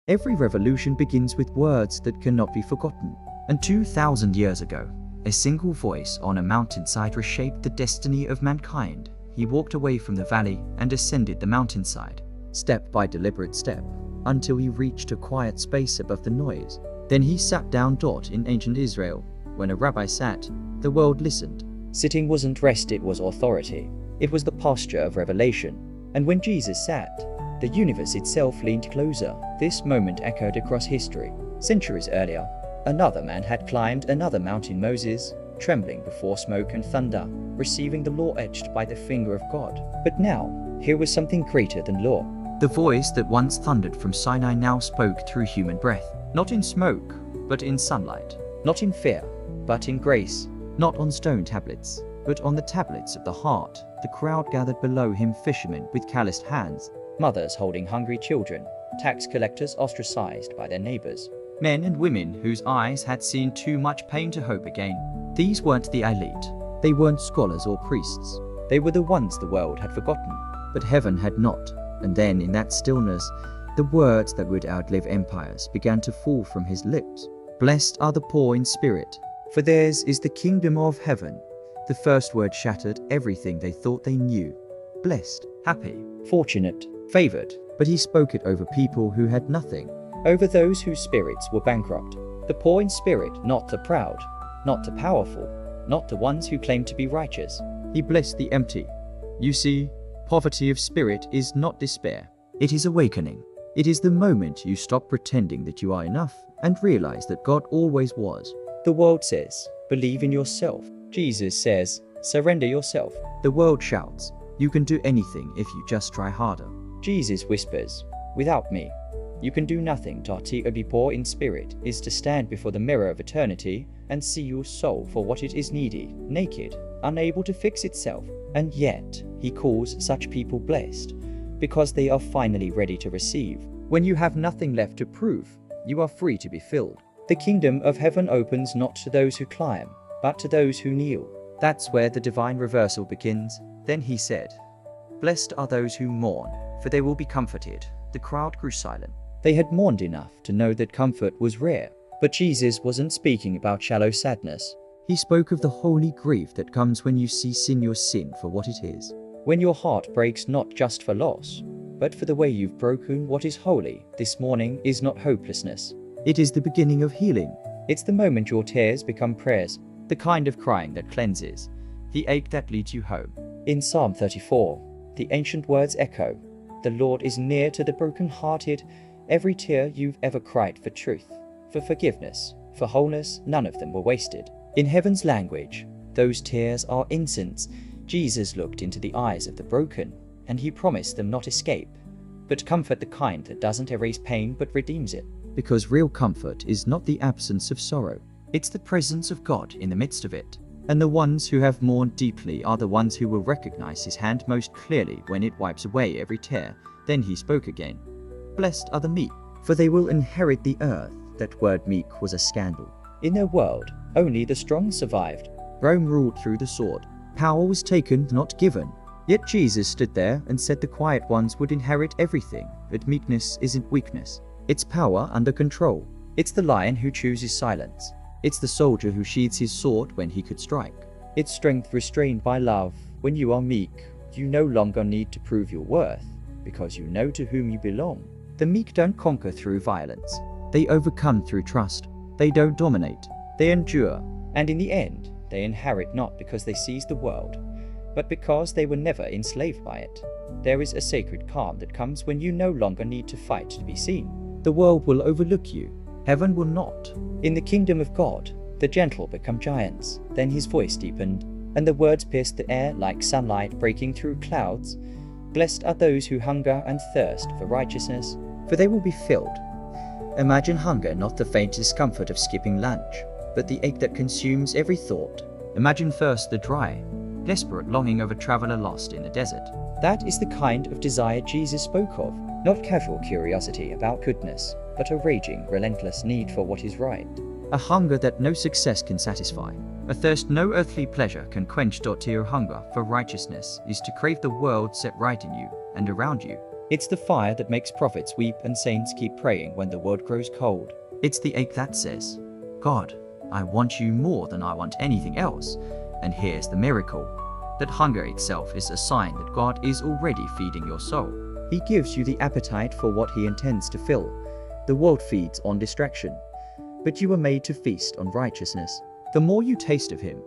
Every revolution begins with words that cannot be forgotten. And 2,000 years ago, a single voice on a mountainside reshaped the destiny of mankind. He walked away from the valley and ascended the mountainside, step by deliberate step, until he reached a quiet space above the noise. Then he sat down. In ancient Israel, when a rabbi sat, the world listened. Sitting wasn't rest, it was authority. It was the posture of revelation. And when Jesus sat, the universe itself leaned closer. This moment echoed across history. Centuries earlier, another man had climbed another mountain, Moses, trembling before smoke and thunder, receiving the law etched by the finger of God. But now, here was something greater than law. The voice that once thundered from Sinai now spoke through human breath, not in smoke, but in sunlight, not in fear, but in grace, not on stone tablets, but on the tablets of the heart. The crowd gathered below him, fishermen with calloused hands, mothers holding hungry children, tax collectors ostracized by their neighbors, men and women whose eyes had seen too much pain to hope again. These weren't the elite. They weren't scholars or priests. They were the ones the world had forgotten, but heaven had not. And then, in that stillness, the words that would outlive empires began to fall from his lips. Blessed are the poor in spirit, for theirs is the kingdom of heaven. The first word shattered everything they thought they knew. Blessed, happy, fortunate, favored. But he spoke it over people who had nothing, over those whose spirits were bankrupt. The poor in spirit, not the proud, not the powerful, not the ones who claimed to be righteous. He blessed the empty. You see, poverty of spirit is not despair. It is awakening. It is the moment you stop pretending that you are enough and realize that God always was. The world says, believe in yourself. Jesus says, surrender yourself. The world shouts, you can do anything if you just try harder. Jesus whispers, without me, you can do nothing. To be poor in spirit is to stand before the mirror of eternity and see your soul for what it is, needy, naked, unable to fix itself. And yet, he calls such people blessed, because they are finally ready to receive. When you have nothing left to prove, you are free to be filled. The kingdom of heaven opens not to those who climb, but to those who kneel. That's where the divine reversal begins. Then he said, blessed are those who mourn, for they will be comforted. The crowd grew silent. They had mourned enough to know that comfort was rare. But Jesus wasn't speaking about shallow sadness. He spoke of the holy grief that comes when you see your sin for what it is. When your heart breaks not just for loss, but for the way you've broken what is holy. This mourning is not hopelessness. It is the beginning of healing. It's the moment your tears become prayers, the kind of crying that cleanses, the ache that leads you home. In Psalm 34, the ancient words echo, the Lord is near to the broken-hearted. Every tear you've ever cried for truth, for forgiveness, for wholeness, none of them were wasted. In heaven's language, those tears are incense. Jesus looked into the eyes of the broken, and he promised them not escape, but comfort, the kind that doesn't erase pain but redeems it. Because real comfort is not the absence of sorrow, it's the presence of God in the midst of it. And the ones who have mourned deeply are the ones who will recognize his hand most clearly when it wipes away every tear. Then he spoke again. Blessed are the meek, for they will inherit the earth. That word meek was a scandal. In their world, only the strong survived. Rome ruled through the sword. Power was taken, not given. Yet Jesus stood there and said the quiet ones would inherit everything. But meekness isn't weakness. It's power under control. It's the lion who chooses silence. It's the soldier who sheathes his sword when he could strike. It's strength restrained by love. When you are meek, you no longer need to prove your worth, because you know to whom you belong. The meek don't conquer through violence. They overcome through trust. They don't dominate. They endure. And in the end, they inherit not because they seized the world, but because they were never enslaved by it. There is a sacred calm that comes when you no longer need to fight to be seen. The world will overlook you. Heaven will not. In the kingdom of God, the gentle become giants. Then his voice deepened, and the words pierced the air like sunlight breaking through clouds. Blessed are those who hunger and thirst for righteousness, for they will be filled. Imagine hunger, not the faint discomfort of skipping lunch, but the ache that consumes every thought. Imagine thirst, the dry, desperate longing of a traveler lost in the desert. That is the kind of desire Jesus spoke of, not casual curiosity about goodness, but a raging, relentless need for what is right. A hunger that no success can satisfy. A thirst no earthly pleasure can quench. Your hunger for righteousness is to crave the world set right in you and around you. It's the fire that makes prophets weep and saints keep praying when the world grows cold. It's the ache that says, God, I want you more than I want anything else. And here's the miracle, that hunger itself is a sign that God is already feeding your soul. He gives you the appetite for what he intends to fill. The world feeds on distraction, but you were made to feast on righteousness. The more you taste of him,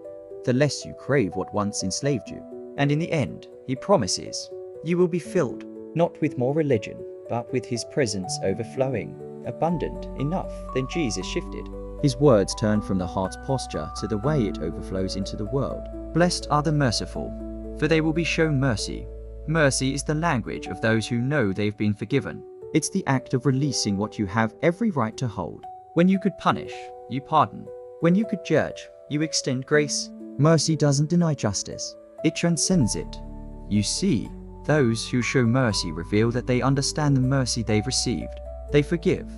the less you crave what once enslaved you. And in the end, he promises, you will be filled, not with more religion, but with his presence overflowing, abundant, enough. Then Jesus shifted. His words turn from the heart's posture to the way it overflows into the world. Blessed are the merciful, for they will be shown mercy. Mercy is the language of those who know they've been forgiven. It's the act of releasing what you have every right to hold. When you could punish, you pardon. When you could judge, you extend grace. Mercy doesn't deny justice, it transcends it. You see, those who show mercy reveal that they understand the mercy they've received. They forgive,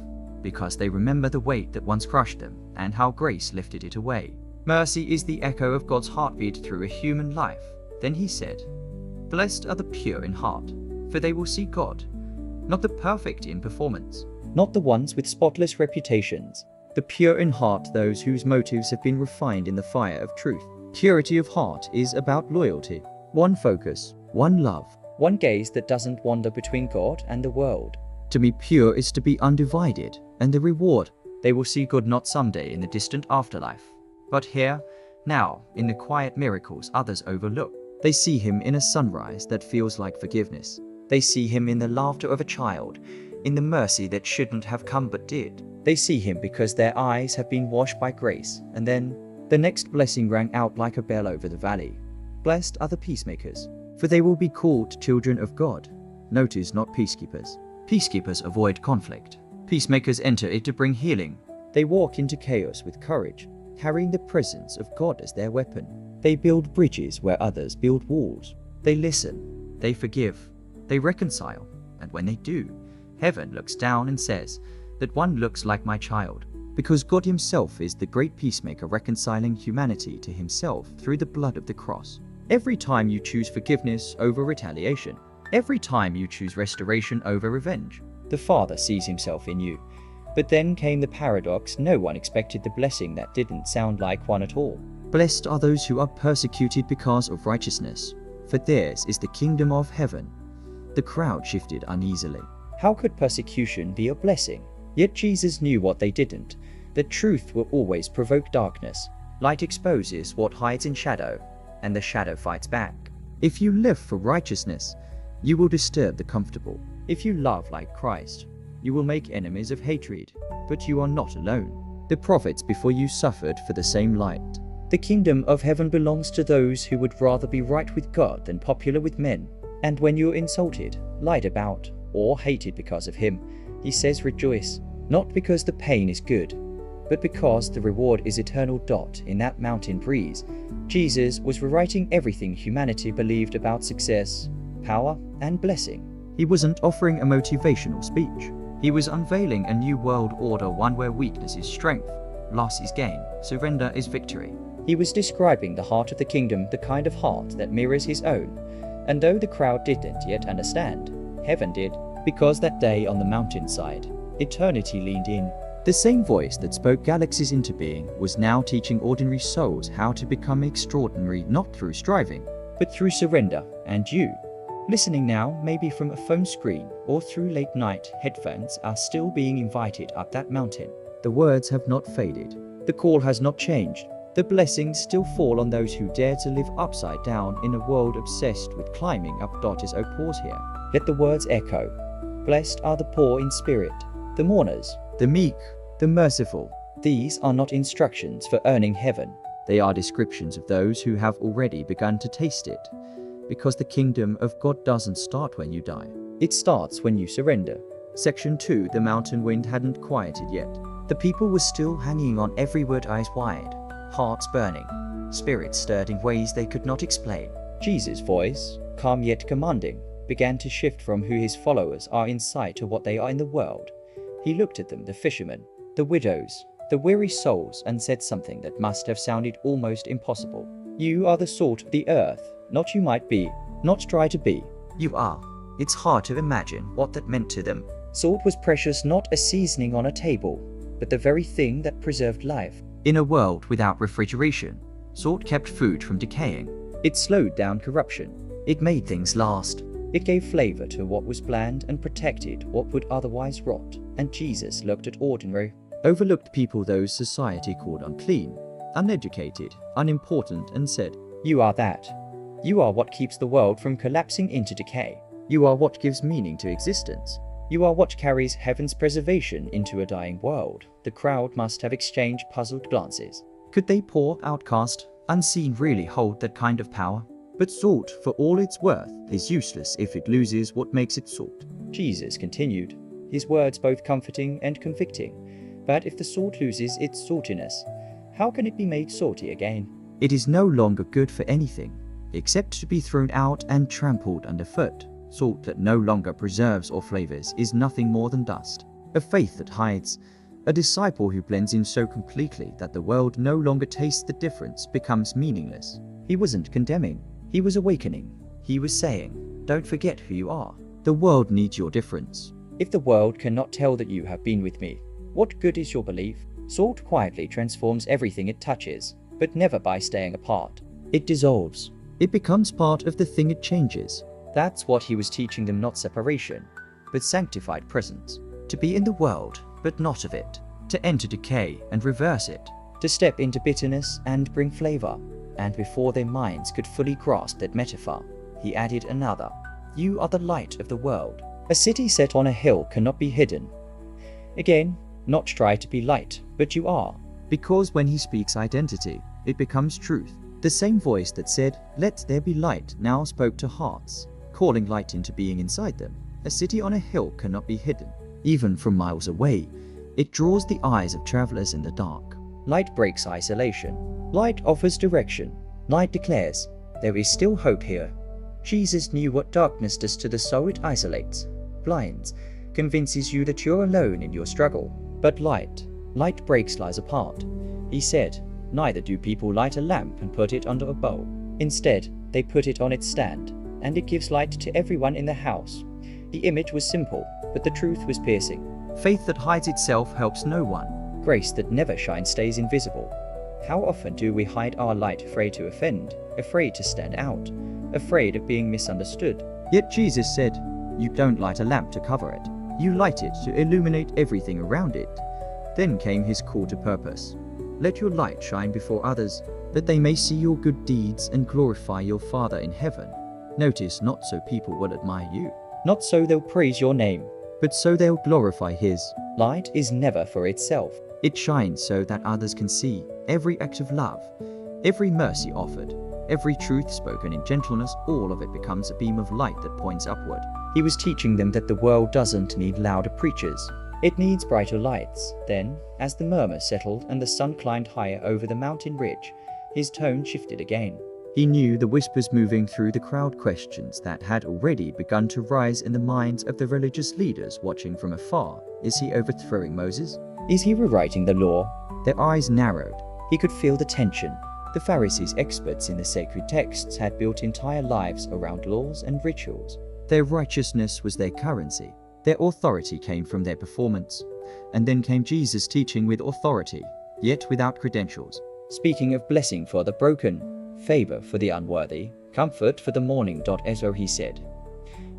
because they remember the weight that once crushed them and how grace lifted it away. Mercy is the echo of God's heartbeat through a human life. Then he said, blessed are the pure in heart, for they will see God. Not the perfect in performance, not the ones with spotless reputations. The pure in heart, those whose motives have been refined in the fire of truth. Purity of heart is about loyalty. One focus, one love, one gaze that doesn't wander between God and the world. To be pure is to be undivided, and the reward, they will see God not someday in the distant afterlife, but here, now, in the quiet miracles others overlook. They see him in a sunrise that feels like forgiveness. They see him in the laughter of a child, in the mercy that shouldn't have come but did. They see him because their eyes have been washed by grace, and then the next blessing rang out like a bell over the valley. Blessed are the peacemakers, for they will be called children of God. Notice, not peacekeepers. Peacekeepers avoid conflict. Peacemakers enter it to bring healing. They walk into chaos with courage, carrying the presence of God as their weapon. They build bridges where others build walls. They listen, they forgive, they reconcile, and when they do, heaven looks down and says, that one looks like my child, because God himself is the great peacemaker reconciling humanity to himself through the blood of the cross. Every time you choose forgiveness over retaliation, every time you choose restoration over revenge, the Father sees himself in you. But then came the paradox, no one expected the blessing that didn't sound like one at all. Blessed are those who are persecuted because of righteousness, for theirs is the kingdom of heaven. The crowd shifted uneasily. How could persecution be a blessing? Yet Jesus knew what they didn't, that truth will always provoke darkness. Light exposes what hides in shadow, and the shadow fights back. If you live for righteousness, you will disturb the comfortable. If you love like Christ, you will make enemies of hatred. But you are not alone. The prophets before you suffered for the same light. The kingdom of heaven belongs to those who would rather be right with God than popular with men. And when you are insulted, lied about, or hated because of him, he says rejoice, not because the pain is good, but because the reward is eternal. In that mountain breeze, Jesus was rewriting everything humanity believed about success, power, and blessing. He wasn't offering a motivational speech. He was unveiling a new world order, one where weakness is strength, loss is gain, surrender is victory. He was describing the heart of the kingdom, the kind of heart that mirrors his own. And though the crowd didn't yet understand, heaven did, because that day on the mountainside, eternity leaned in. The same voice that spoke galaxies into being was now teaching ordinary souls how to become extraordinary, not through striving, but through surrender. And you, listening now, maybe from a phone screen or through late night headphones, are still being invited up that mountain. The words have not faded. The call has not changed. The blessings still fall on those who dare to live upside down in a world obsessed with climbing up. As pause here. Let the words echo. Blessed are the poor in spirit, the mourners, the meek, the merciful. These are not instructions for earning heaven. They are descriptions of those who have already begun to taste it. Because the kingdom of God doesn't start when you die. It starts when you surrender. Section 2. The mountain wind hadn't quieted yet. The people were still hanging on every word, eyes wide, hearts burning, spirits stirred in ways they could not explain. Jesus' voice, calm yet commanding, began to shift from who his followers are in sight to what they are in the world. He looked at them, the fishermen, the widows, the weary souls, and said something that must have sounded almost impossible. You are the salt of the earth, not you might be, not try to be. You are. It's hard to imagine what that meant to them. Salt was precious, not a seasoning on a table, but the very thing that preserved life. In a world without refrigeration, salt kept food from decaying. It slowed down corruption. It made things last. It gave flavor to what was bland and protected what would otherwise rot. And Jesus looked at ordinary, overlooked people those society called unclean, uneducated, unimportant, and said, "You are that. You are what keeps the world from collapsing into decay. You are what gives meaning to existence. You are what carries heaven's preservation into a dying world." The crowd must have exchanged puzzled glances. Could they poor, outcast, unseen really hold that kind of power? But salt, for all its worth, is useless if it loses what makes it salt. Jesus continued, his words both comforting and convicting. But if the salt loses its saltiness, how can it be made salty again? It is no longer good for anything, except to be thrown out and trampled underfoot. Salt that no longer preserves or flavors is nothing more than dust. A faith that hides, a disciple who blends in so completely that the world no longer tastes the difference becomes meaningless. He wasn't condemning, he was awakening. He was saying, don't forget who you are. The world needs your difference. If the world cannot tell that you have been with me, what good is your belief? Salt quietly transforms everything it touches, but never by staying apart. It dissolves. It becomes part of the thing it changes. That's what he was teaching them, not separation, but sanctified presence. To be in the world, but not of it. To enter decay and reverse it. To step into bitterness and bring flavor. And before their minds could fully grasp that metaphor, he added another. You are the light of the world. A city set on a hill cannot be hidden. Again, not try to be light, but you are. Because when he speaks identity, it becomes truth. The same voice that said, let there be light, now spoke to hearts, calling light into being inside them. A city on a hill cannot be hidden. Even from miles away, it draws the eyes of travelers in the dark. Light breaks isolation. Light offers direction. Light declares, there is still hope here. Jesus knew what darkness does to the soul. It isolates, blinds, convinces you that you're alone in your struggle. But light breaks lies apart. He said, neither do people light a lamp and put it under a bowl. Instead, they put it on its stand, and it gives light to everyone in the house. The image was simple, but the truth was piercing. Faith that hides itself helps no one. Grace that never shines stays invisible. How often do we hide our light, afraid to offend, afraid to stand out, afraid of being misunderstood? Yet Jesus said, you don't light a lamp to cover it. You light it to illuminate everything around it. Then came his call to purpose. Let your light shine before others, that they may see your good deeds and glorify your Father in heaven. Notice, not so people will admire you, not so they'll praise your name, but so they'll glorify his. Light is never for itself. It shines so that others can see every act of love, every mercy offered, every truth spoken in gentleness. All of it becomes a beam of light that points upward. He was teaching them that the world doesn't need louder preachers. It needs brighter lights. Then, as the murmur settled and the sun climbed higher over the mountain ridge, his tone shifted again. He knew the whispers moving through the crowd, questions that had already begun to rise in the minds of the religious leaders watching from afar. Is he overthrowing Moses? Is he rewriting the law? Their eyes narrowed. He could feel the tension. The Pharisees, experts in the sacred texts, had built entire lives around laws and rituals. Their righteousness was their currency. Their authority came from their performance. And then came Jesus teaching with authority, yet without credentials. Speaking of blessing for the broken, favor for the unworthy, comfort for the mourning. So he said,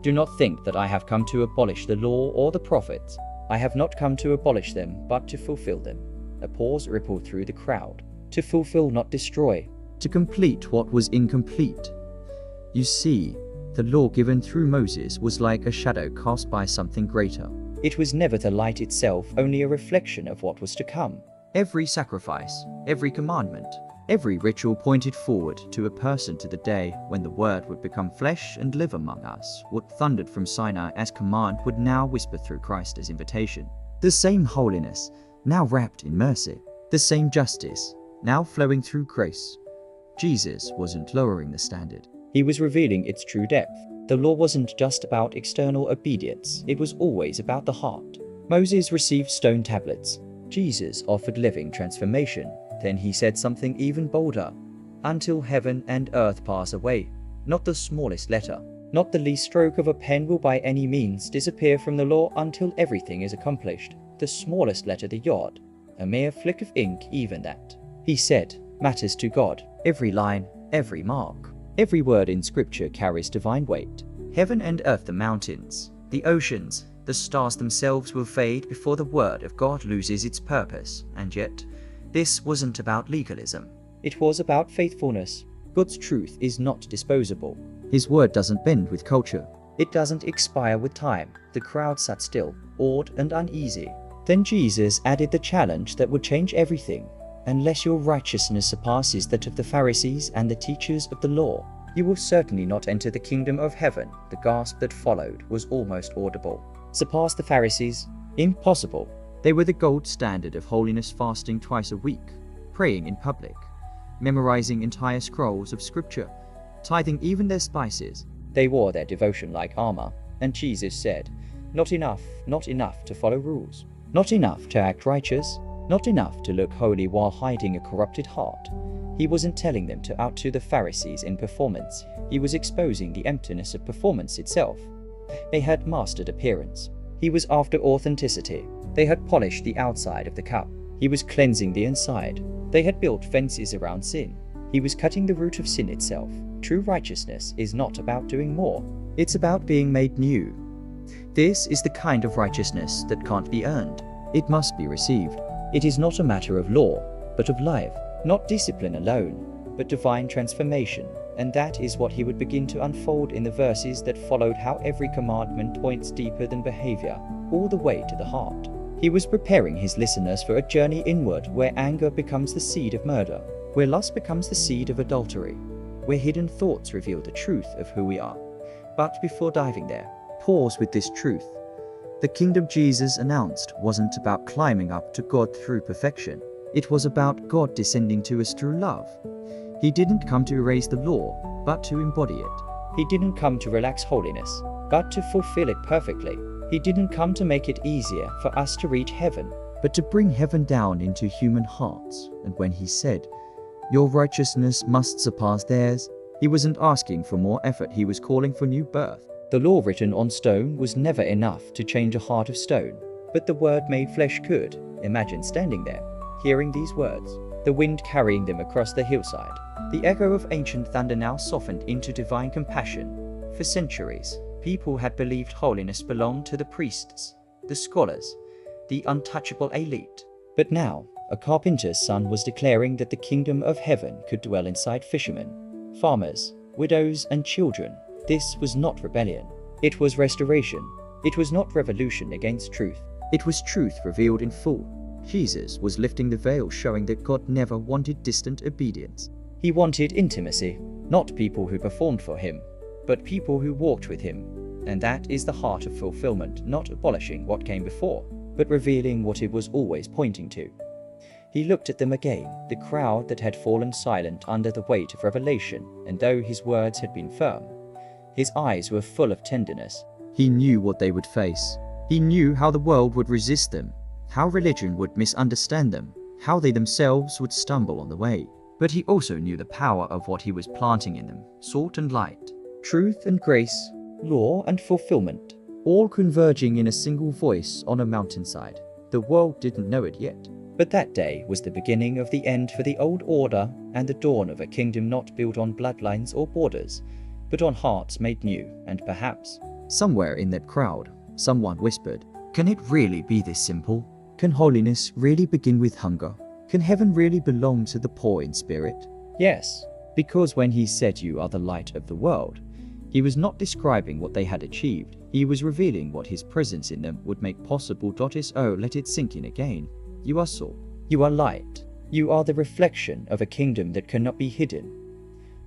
do not think that I have come to abolish the law or the prophets. I have not come to abolish them, but to fulfill them. A pause rippled through the crowd. To fulfill, not destroy. To complete what was incomplete. You see, the law given through Moses was like a shadow cast by something greater. It was never the light itself, only a reflection of what was to come. Every sacrifice, every commandment, every ritual pointed forward to a person, to the day when the Word would become flesh and live among us. What thundered from Sinai as command would now whisper through Christ as invitation. The same holiness, now wrapped in mercy. The same justice, now flowing through grace. Jesus wasn't lowering the standard. He was revealing its true depth. The law wasn't just about external obedience, it was always about the heart. Moses received stone tablets. Jesus offered living transformation. Then he said something even bolder. Until heaven and earth pass away. Not the smallest letter, Not the least stroke of a pen will by any means disappear from the law until everything is accomplished. The smallest letter, the yod, a mere flick of ink, even that, he said, matters to God. Every line, every mark, every word in Scripture carries divine weight. Heaven and earth, the mountains, the oceans, the stars themselves will fade before the word of God loses its purpose. And yet, this wasn't about legalism. It was about faithfulness. God's truth is not disposable. His word doesn't bend with culture. It doesn't expire with time. The crowd sat still, awed and uneasy. Then Jesus added the challenge that would change everything. Unless your righteousness surpasses that of the Pharisees and the teachers of the law, you will certainly not enter the kingdom of heaven. The gasp that followed was almost audible. Surpass the Pharisees? Impossible. They were the gold standard of holiness, fasting twice a week, praying in public, memorizing entire scrolls of Scripture, tithing even their spices. They wore their devotion like armor, and Jesus said, not enough to follow rules, not enough to act righteous, not enough to look holy while hiding a corrupted heart. He wasn't telling them to outdo the Pharisees in performance. He was exposing the emptiness of performance itself. They had mastered appearance. He was after authenticity. They had polished the outside of the cup. He was cleansing the inside. They had built fences around sin. He was cutting the root of sin itself. True righteousness is not about doing more. It's about being made new. This is the kind of righteousness that can't be earned. It must be received. It is not a matter of law, but of life. Not discipline alone, but divine transformation. And that is what he would begin to unfold in the verses that followed, how every commandment points deeper than behavior, all the way to the heart. He was preparing his listeners for a journey inward, where anger becomes the seed of murder, where lust becomes the seed of adultery, where hidden thoughts reveal the truth of who we are. But before diving there, pause with this truth. The kingdom Jesus announced wasn't about climbing up to God through perfection. It was about God descending to us through love. He didn't come to erase the law, but to embody it. He didn't come to relax holiness, but to fulfill it perfectly. He didn't come to make it easier for us to reach heaven, but to bring heaven down into human hearts. And when he said, your righteousness must surpass theirs, he wasn't asking for more effort. He was calling for new birth. The law written on stone was never enough to change a heart of stone, but the word made flesh could. Imagine standing there, hearing these words, the wind carrying them across the hillside. The echo of ancient thunder now softened into divine compassion. For centuries, people had believed holiness belonged to the priests, the scholars, the untouchable elite. But now, a carpenter's son was declaring that the kingdom of heaven could dwell inside fishermen, farmers, widows, and children. This was not rebellion. It was restoration. It was not revolution against truth. It was truth revealed in full. Jesus was lifting the veil, showing that God never wanted distant obedience. He wanted intimacy, not people who performed for him, but people who walked with him. And that is the heart of fulfillment, not abolishing what came before, but revealing what it was always pointing to. He looked at them again, the crowd that had fallen silent under the weight of revelation, and though his words had been firm, his eyes were full of tenderness. He knew what they would face. He knew how the world would resist them, how religion would misunderstand them, how they themselves would stumble on the way. But he also knew the power of what he was planting in them, salt and light, truth and grace, law and fulfillment, all converging in a single voice on a mountainside. The world didn't know it yet, but that day was the beginning of the end for the old order and the dawn of a kingdom not built on bloodlines or borders, but on hearts made new. And perhaps, somewhere in that crowd, someone whispered, can it really be this simple? Can holiness really begin with hunger? Can heaven really belong to the poor in spirit? Yes, because when he said you are the light of the world, he was not describing what they had achieved. He was revealing what his presence in them would make possible. So let it sink in again. You are salt. You are light. You are the reflection of a kingdom that cannot be hidden.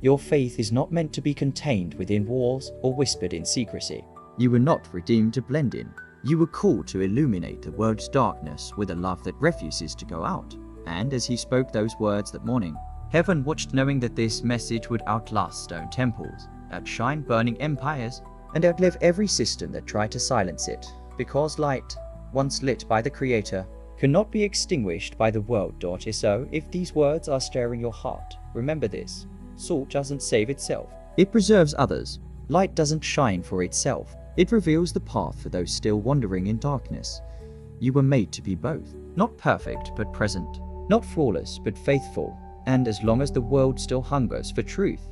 Your faith is not meant to be contained within walls or whispered in secrecy. You were not redeemed to blend in. You were called to illuminate the world's darkness with a love that refuses to go out. And as he spoke those words that morning, heaven watched, knowing that this message would outlast stone temples, outshine burning empires, and outlive every system that tried to silence it. Because light, once lit by the Creator, cannot be extinguished by the world. So if these words are stirring your heart, remember this. Salt doesn't save itself. It preserves others. Light doesn't shine for itself. It reveals the path for those still wandering in darkness. You were made to be both. Not perfect, but present. Not flawless, but faithful. And as long as the world still hungers for truth,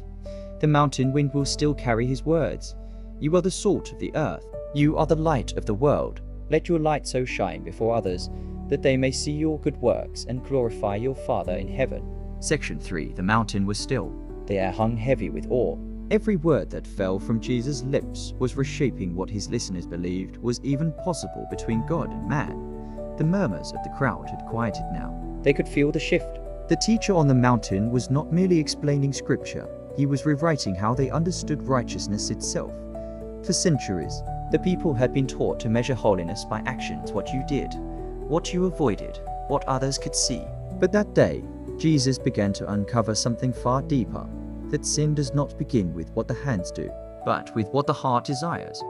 the mountain wind will still carry his words. You are the salt of the earth. You are the light of the world. Let your light so shine before others that they may see your good works and glorify your Father in heaven. Section 3. The mountain was still. The air hung heavy with awe. Every word that fell from Jesus' lips was reshaping what his listeners believed was even possible between God and man. The murmurs of the crowd had quieted now. They could feel the shift. The teacher on the mountain was not merely explaining scripture. He was rewriting how they understood righteousness itself. For centuries, the people had been taught to measure holiness by actions, what you did, what you avoided, what others could see. But that day, Jesus began to uncover something far deeper, that sin does not begin with what the hands do, but with what the heart desires.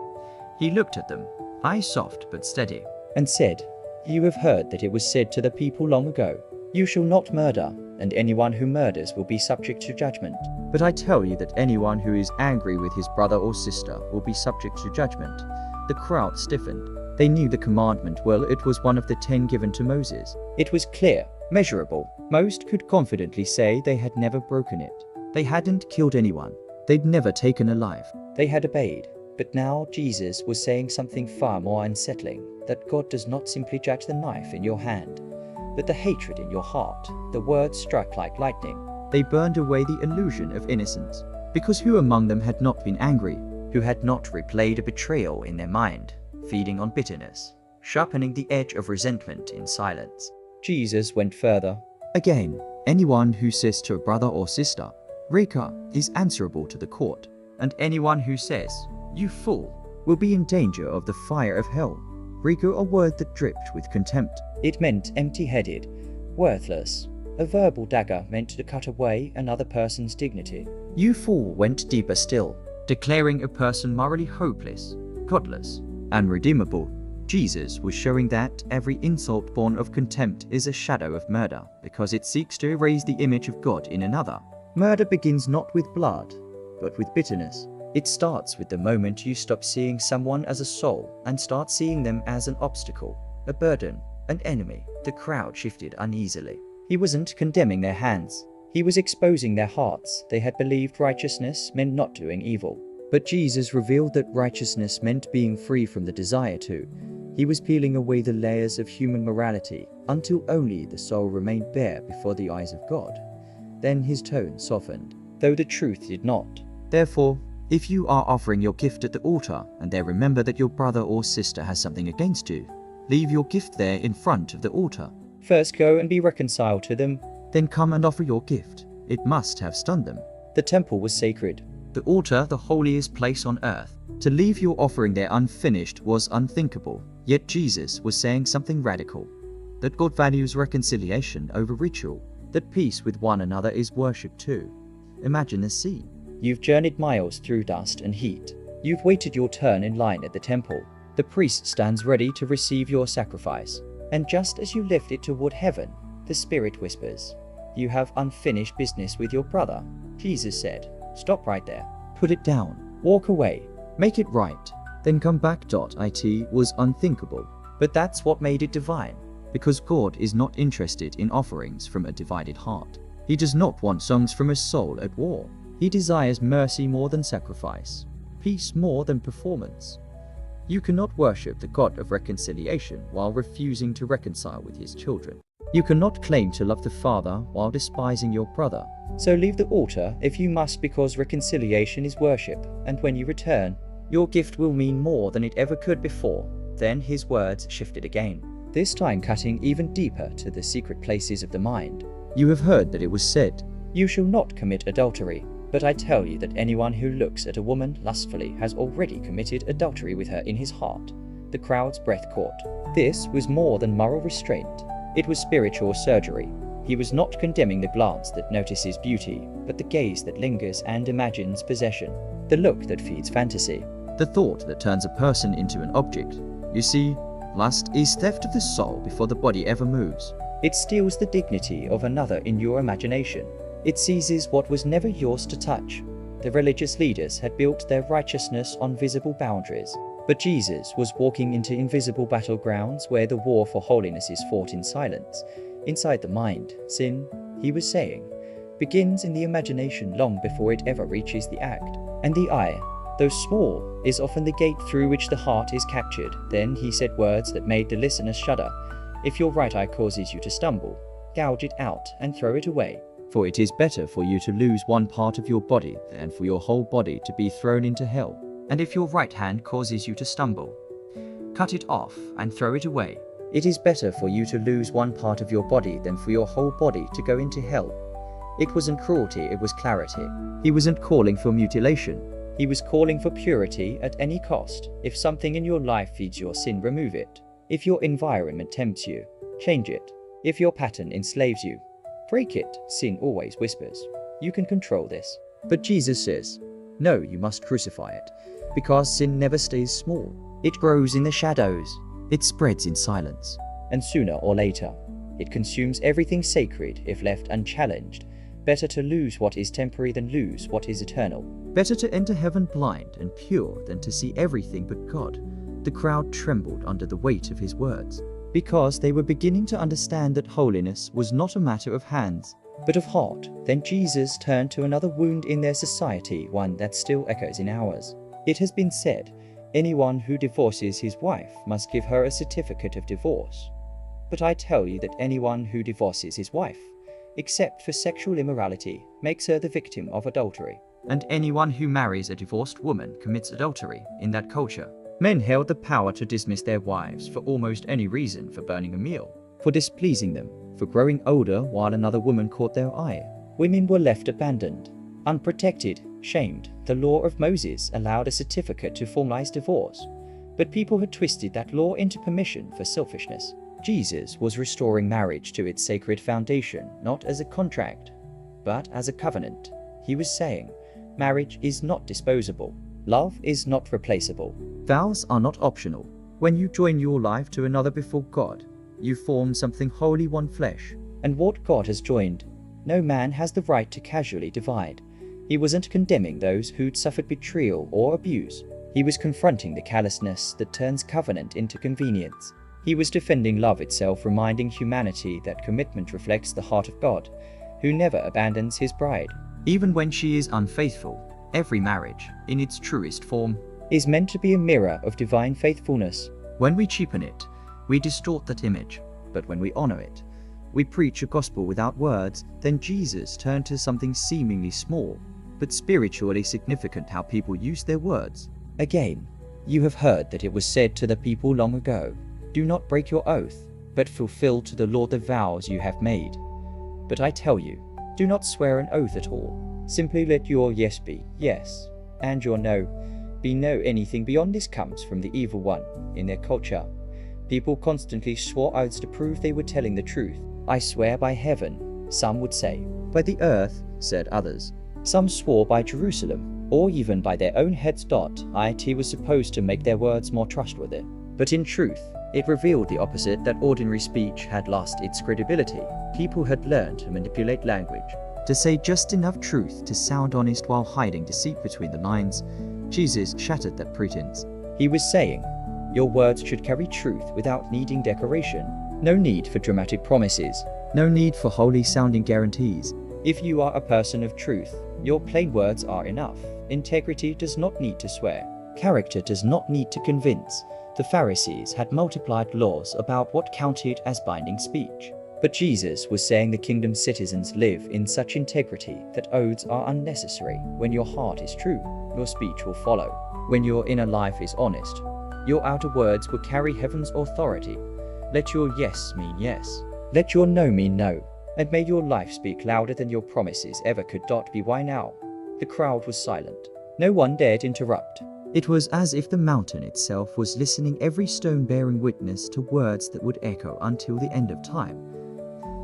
He looked at them, eyes soft but steady, and said, "You have heard that it was said to the people long ago, 'You shall not murder, and anyone who murders will be subject to judgment.' But I tell you that anyone who is angry with his brother or sister will be subject to judgment." The crowd stiffened. They knew the commandment well. It was one of the 10 given to Moses. It was clear, measurable. Most could confidently say they had never broken it. They hadn't killed anyone. They'd never taken a life. They had obeyed. But now Jesus was saying something far more unsettling, that God does not simply judge the knife in your hand, but the hatred in your heart. The words struck like lightning. They burned away the illusion of innocence. Because who among them had not been angry? Who had not replayed a betrayal in their mind, feeding on bitterness, sharpening the edge of resentment in silence? Jesus went further. Again, anyone who says to a brother or sister, "Reka," is answerable to the court. And anyone who says, "You fool," will be in danger of the fire of hell. Reka, a word that dripped with contempt. It meant empty-headed, worthless. A verbal dagger meant to cut away another person's dignity. "You fool" went deeper still, declaring a person morally hopeless, godless, unredeemable. Jesus was showing that every insult born of contempt is a shadow of murder, because it seeks to erase the image of God in another. Murder begins not with blood, but with bitterness. It starts with the moment you stop seeing someone as a soul and start seeing them as an obstacle, a burden, an enemy. The crowd shifted uneasily. He wasn't condemning their hands. He was exposing their hearts. They had believed righteousness meant not doing evil. But Jesus revealed that righteousness meant being free from the desire to. He was peeling away the layers of human morality until only the soul remained bare before the eyes of God. Then his tone softened, though the truth did not. Therefore, if you are offering your gift at the altar and there remember that your brother or sister has something against you, leave your gift there in front of the altar. First go and be reconciled to them, then come and offer your gift. It must have stunned them. The temple was sacred, the altar the holiest place on earth. To leave your offering there unfinished was unthinkable. Yet Jesus was saying something radical. That God values reconciliation over ritual. That peace with one another is worship too. Imagine the scene. You've journeyed miles through dust and heat. You've waited your turn in line at the temple. The priest stands ready to receive your sacrifice. And just as you lift it toward heaven, the Spirit whispers, "You have unfinished business with your brother." Jesus said, "Stop right there. Put it down. Walk away. Make it right. Then come back." It was unthinkable. But that's what made it divine. Because God is not interested in offerings from a divided heart. He does not want songs from a soul at war. He desires mercy more than sacrifice, peace more than performance. You cannot worship the God of reconciliation while refusing to reconcile with his children. You cannot claim to love the Father while despising your brother. So leave the altar if you must, because reconciliation is worship, and when you return, your gift will mean more than it ever could before. Then his words shifted again, this time cutting even deeper to the secret places of the mind. You have heard that it was said, "You shall not commit adultery." But I tell you that anyone who looks at a woman lustfully has already committed adultery with her in his heart. The crowd's breath caught. This was more than moral restraint. It was spiritual surgery. He was not condemning the glance that notices beauty, but the gaze that lingers and imagines possession. The look that feeds fantasy. The thought that turns a person into an object. You see, lust is theft of the soul before the body ever moves. It steals the dignity of another in your imagination. It seizes what was never yours to touch. The religious leaders had built their righteousness on visible boundaries, but Jesus was walking into invisible battlegrounds where the war for holiness is fought in silence. Inside the mind, sin, he was saying, begins in the imagination long before it ever reaches the act. And the eye, though small, is often the gate through which the heart is captured. Then he said words that made the listeners shudder. If your right eye causes you to stumble, gouge it out and throw it away. For it is better for you to lose one part of your body than for your whole body to be thrown into hell. And if your right hand causes you to stumble, cut it off and throw it away. It is better for you to lose one part of your body than for your whole body to go into hell. It wasn't cruelty, it was clarity. He wasn't calling for mutilation. He was calling for purity at any cost. If something in your life feeds your sin, remove it. If your environment tempts you, change it. If your pattern enslaves you, break it. Sin always whispers, you can control this. But Jesus says, no, you must crucify it. Because sin never stays small. It grows in the shadows. It spreads in silence. And sooner or later, it consumes everything sacred if left unchallenged. Better to lose what is temporary than lose what is eternal. Better to enter heaven blind and pure than to see everything but God. The crowd trembled under the weight of his words, because they were beginning to understand that holiness was not a matter of hands, but of heart. Then Jesus turned to another wound in their society, one that still echoes in ours. It has been said, anyone who divorces his wife must give her a certificate of divorce. But I tell you that anyone who divorces his wife, except for sexual immorality, makes her the victim of adultery. And anyone who marries a divorced woman commits adultery. In that culture, men held the power to dismiss their wives for almost any reason: for burning a meal, for displeasing them, for growing older while another woman caught their eye. Women were left abandoned, unprotected, shamed. The law of Moses allowed a certificate to formalize divorce, but people had twisted that law into permission for selfishness. Jesus was restoring marriage to its sacred foundation, not as a contract, but as a covenant. He was saying, marriage is not disposable. Love is not replaceable. Vows are not optional. When you join your life to another before God, you form something wholly one flesh. And what God has joined, no man has the right to casually divide. He wasn't condemning those who'd suffered betrayal or abuse. He was confronting the callousness that turns covenant into convenience. He was defending love itself, reminding humanity that commitment reflects the heart of God, who never abandons his bride. Even when she is unfaithful, every marriage, in its truest form, is meant to be a mirror of divine faithfulness. When we cheapen it, we distort that image. But when we honor it, we preach a gospel without words. Then Jesus turned to something seemingly small, but spiritually significant: how people use their words. Again, you have heard that it was said to the people long ago, do not break your oath, but fulfill to the Lord the vows you have made. But I tell you, do not swear an oath at all. Simply let your yes be yes, and your no be no. Anything beyond this comes from the evil one. In their culture, people constantly swore oaths to prove they were telling the truth. I swear by heaven, some would say. By the earth, said others. Some swore by Jerusalem, or even by their own heads. It was supposed to make their words more trustworthy. But in truth, it revealed the opposite, that ordinary speech had lost its credibility. People had learned to manipulate language, to say just enough truth to sound honest while hiding deceit between the lines. Jesus shattered that pretense. He was saying, your words should carry truth without needing decoration. No need for dramatic promises. No need for holy-sounding guarantees. If you are a person of truth, your plain words are enough. Integrity does not need to swear. Character does not need to convince. The Pharisees had multiplied laws about what counted as binding speech. But Jesus was saying the kingdom's citizens live in such integrity that oaths are unnecessary. When your heart is true, your speech will follow. When your inner life is honest, your outer words will carry heaven's authority. Let your yes mean yes. Let your no mean no. And may your life speak louder than your promises ever could. Be why now? The crowd was silent. No one dared interrupt. It was as if the mountain itself was listening, every stone bearing witness to words that would echo until the end of time.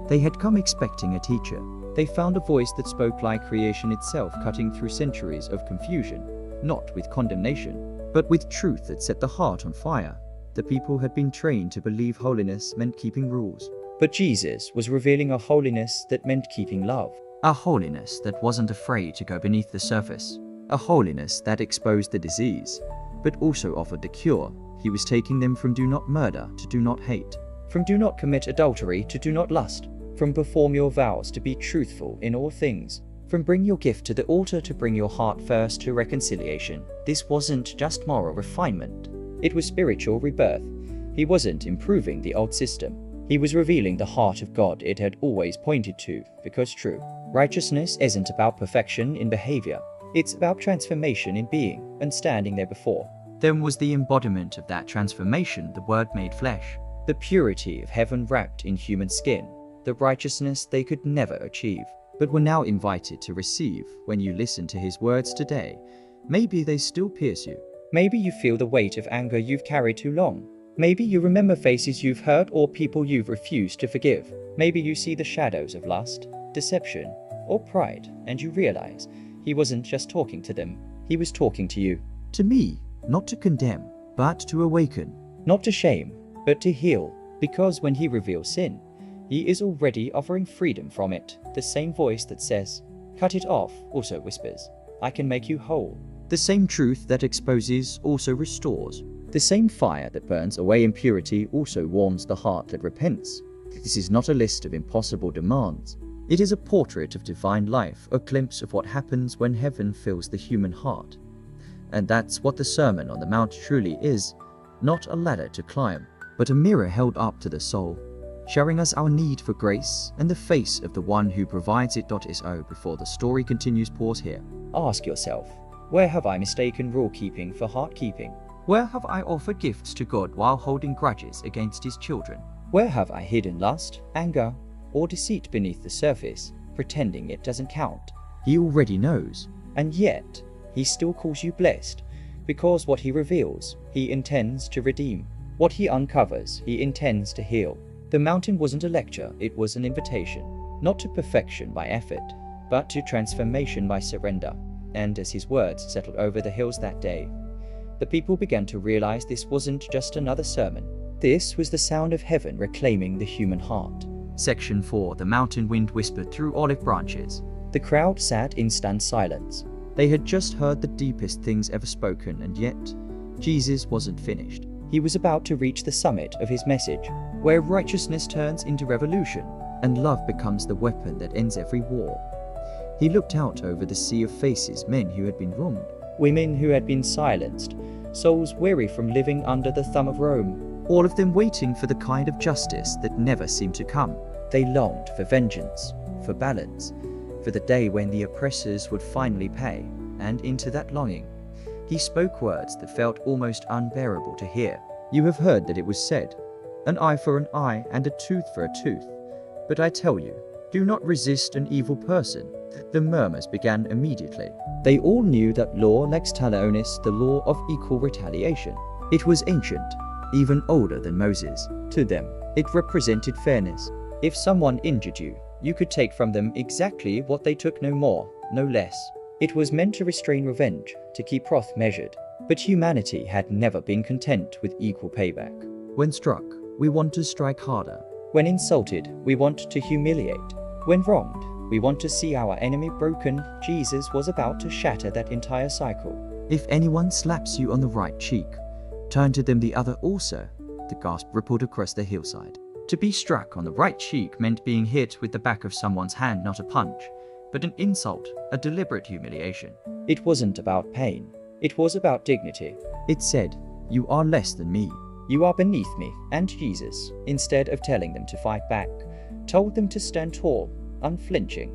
They had come expecting a teacher. They found a voice that spoke like creation itself, cutting through centuries of confusion, not with condemnation, but with truth that set the heart on fire. The people had been trained to believe holiness meant keeping rules, but Jesus was revealing a holiness that meant keeping love. A holiness that wasn't afraid to go beneath the surface. A holiness that exposed the disease, but also offered the cure. He was taking them from do not murder to do not hate, from do not commit adultery to do not lust, from perform your vows to be truthful in all things, from bring your gift to the altar to bring your heart first to reconciliation. This wasn't just moral refinement, it was spiritual rebirth. He wasn't improving the old system, he was revealing the heart of God it had always pointed to, because true righteousness isn't about perfection in behavior, it's about transformation in being and standing there before. Then was the embodiment of that transformation, the Word made flesh, the purity of heaven wrapped in human skin, the righteousness they could never achieve, but were now invited to receive when you listen to his words today. Maybe they still pierce you. Maybe you feel the weight of anger you've carried too long. Maybe you remember faces you've hurt or people you've refused to forgive. Maybe you see the shadows of lust, deception, or pride, and you realize he wasn't just talking to them, he was talking to you. To me, not to condemn, but to awaken. Not to shame, but to heal. Because when he reveals sin, he is already offering freedom from it. The same voice that says, "Cut it off," also whispers, "I can make you whole." The same truth that exposes also restores. The same fire that burns away impurity also warms the heart that repents. This is not a list of impossible demands. It is a portrait of divine life, a glimpse of what happens when heaven fills the human heart. And that's what the Sermon on the Mount truly is, not a ladder to climb, but a mirror held up to the soul, showing us our need for grace and the face of the one who provides it. So before the story continues, pause here. Ask yourself, where have I mistaken rule-keeping for heart-keeping? Where have I offered gifts to God while holding grudges against his children? Where have I hidden lust, anger, or deceit beneath the surface, pretending it doesn't count? He already knows, and yet he still calls you blessed, because what he reveals, he intends to redeem. What he uncovers, he intends to heal. The mountain wasn't a lecture, it was an invitation, not to perfection by effort, but to transformation by surrender. And as his words settled over the hills that day, the people began to realize this wasn't just another sermon. This was the sound of heaven reclaiming the human heart. Section 4. The mountain wind whispered through olive branches. The crowd sat in stunned silence. They had just heard the deepest things ever spoken, and yet Jesus wasn't finished. He was about to reach the summit of his message, where righteousness turns into revolution, and love becomes the weapon that ends every war. He looked out over the sea of faces, men who had been wronged, women who had been silenced, souls weary from living under the thumb of Rome, all of them waiting for the kind of justice that never seemed to come. They longed for vengeance, for balance, for the day when the oppressors would finally pay, and into that longing, he spoke words that felt almost unbearable to hear. You have heard that it was said, "An eye for an eye and a tooth for a tooth." But I tell you, do not resist an evil person. The murmurs began immediately. They all knew that law lex talionis, the law of equal retaliation. It was ancient, even older than Moses. To them, it represented fairness. If someone injured you, you could take from them exactly what they took, no more, no less. It was meant to restrain revenge, to keep wrath measured. But humanity had never been content with equal payback. When struck, we want to strike harder. When insulted, we want to humiliate. When wronged, we want to see our enemy broken. Jesus was about to shatter that entire cycle. If anyone slaps you on the right cheek, turn to them the other also. The gasp rippled across the hillside. To be struck on the right cheek meant being hit with the back of someone's hand, not a punch, but an insult, a deliberate humiliation. It wasn't about pain. It was about dignity. It said, "You are less than me. You are beneath me." And Jesus, instead of telling them to fight back, told them to stand tall, unflinching,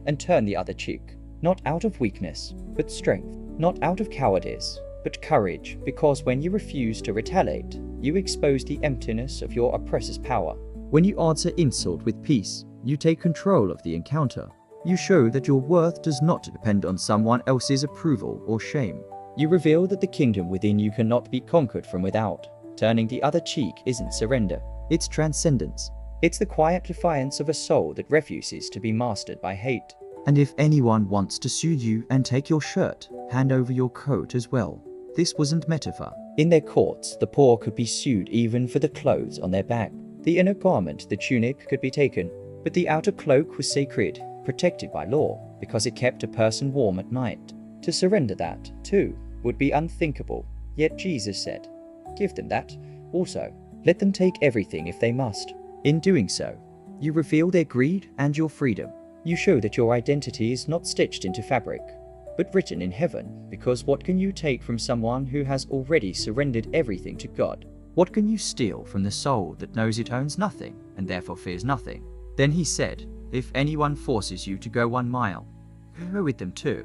and turn the other cheek, not out of weakness, but strength, not out of cowardice, but courage, because when you refuse to retaliate, you expose the emptiness of your oppressor's power. When you answer insult with peace, you take control of the encounter. You show that your worth does not depend on someone else's approval or shame. You reveal that the kingdom within you cannot be conquered from without. Turning the other cheek isn't surrender, it's transcendence. It's the quiet defiance of a soul that refuses to be mastered by hate. And if anyone wants to sue you and take your shirt, hand over your coat as well. This wasn't metaphor. In their courts, the poor could be sued even for the clothes on their back. The inner garment, the tunic, could be taken, but the outer cloak was sacred. protected by law, because it kept a person warm at night. To surrender that, too, would be unthinkable. Yet Jesus said, "Give them that. Also, let them take everything if they must." In doing so, you reveal their greed and your freedom. You show that your identity is not stitched into fabric, but written in heaven, because what can you take from someone who has already surrendered everything to God? What can you steal from the soul that knows it owns nothing and therefore fears nothing? Then he said, "If anyone forces you to go 1 mile, go with them too."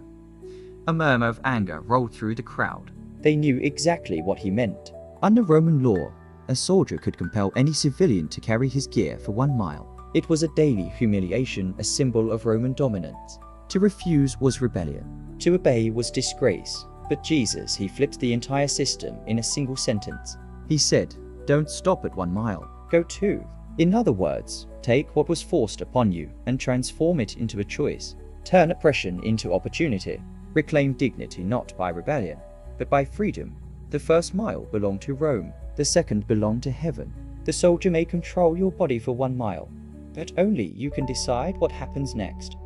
A murmur of anger rolled through the crowd. They knew exactly what he meant. Under Roman law, a soldier could compel any civilian to carry his gear for 1 mile. It was a daily humiliation, a symbol of Roman dominance. To refuse was rebellion. To obey was disgrace. But Jesus, he flipped the entire system in a single sentence. He said, "Don't stop at 1 mile. Go 2. In other words, take what was forced upon you and transform it into a choice. Turn oppression into opportunity. Reclaim dignity not by rebellion, but by freedom." The first mile belonged to Rome. The second belonged to heaven. The soldier may control your body for 1 mile, but only you can decide what happens next.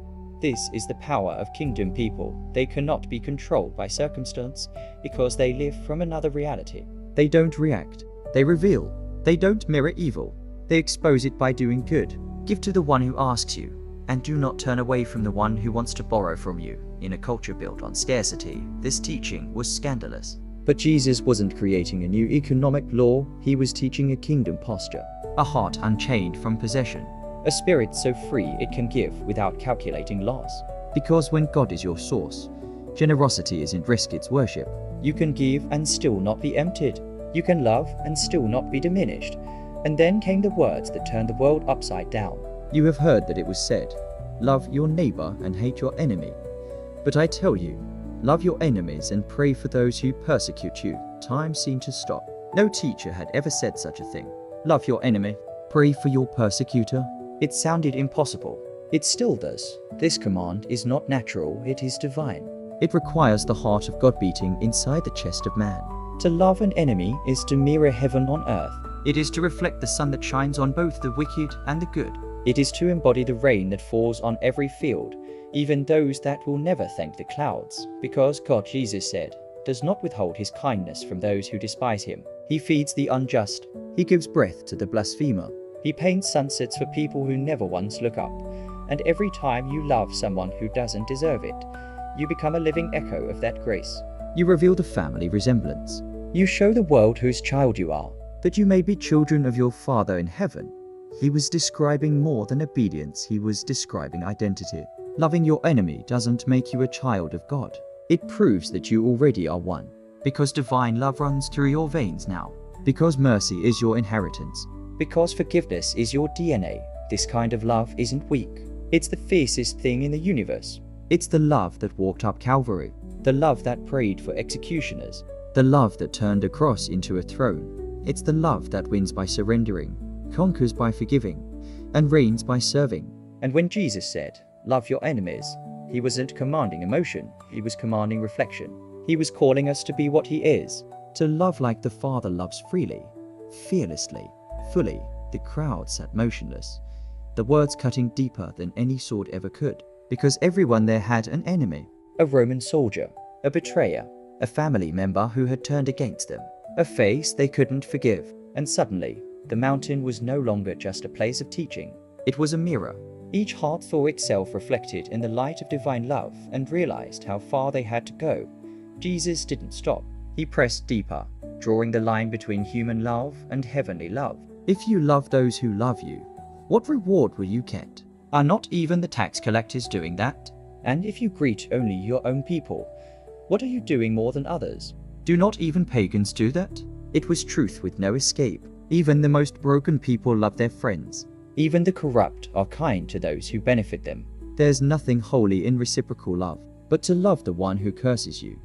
This is the power of kingdom people. They cannot be controlled by circumstance because they live from another reality. They don't react. They reveal. They don't mirror evil. They expose it by doing good. Give to the one who asks you, and do not turn away from the one who wants to borrow from you. In a culture built on scarcity, this teaching was scandalous. But Jesus wasn't creating a new economic law, he was teaching a kingdom posture. A heart unchained from possession. A spirit so free it can give without calculating loss. Because when God is your source, generosity isn't risk, it's worship. You can give and still not be emptied. You can love and still not be diminished. And then came the words that turned the world upside down. You have heard that it was said, "Love your neighbor and hate your enemy." But I tell you, love your enemies and pray for those who persecute you. Time seemed to stop. No teacher had ever said such a thing. Love your enemy, pray for your persecutor. It sounded impossible. It still does. This command is not natural, it is divine. It requires the heart of God beating inside the chest of man. To love an enemy is to mirror heaven on earth. It is to reflect the sun that shines on both the wicked and the good. It is to embody the rain that falls on every field, even those that will never thank the clouds, because God, Jesus said, does not withhold his kindness from those who despise him. He feeds the unjust. He gives breath to the blasphemer. He paints sunsets for people who never once look up. And every time you love someone who doesn't deserve it, you become a living echo of that grace. You reveal the family resemblance. You show the world whose child you are, that you may be children of your Father in heaven. He was describing more than obedience, he was describing identity. Loving your enemy doesn't make you a child of God. It proves that you already are one. Because divine love runs through your veins now. Because mercy is your inheritance. Because forgiveness is your DNA. This kind of love isn't weak. It's the fiercest thing in the universe. It's the love that walked up Calvary. The love that prayed for executioners. The love that turned a cross into a throne. It's the love that wins by surrendering, conquers by forgiving, and reigns by serving. And when Jesus said, "Love your enemies," he wasn't commanding emotion, he was commanding reflection. He was calling us to be what he is, to love like the Father loves, freely, fearlessly, fully. The crowd sat motionless, the words cutting deeper than any sword ever could, because everyone there had an enemy. A Roman soldier, a betrayer, a family member who had turned against them, a face they couldn't forgive. And suddenly, the mountain was no longer just a place of teaching. It was a mirror. Each heart saw itself reflected in the light of divine love and realized how far they had to go. Jesus didn't stop. He pressed deeper, drawing the line between human love and heavenly love. If you love those who love you, what reward will you get? Are not even the tax collectors doing that? And if you greet only your own people, what are you doing more than others? Do not even pagans do that? It was truth with no escape. Even the most broken people love their friends. Even the corrupt are kind to those who benefit them. There's nothing holy in reciprocal love, but to love the one who curses you,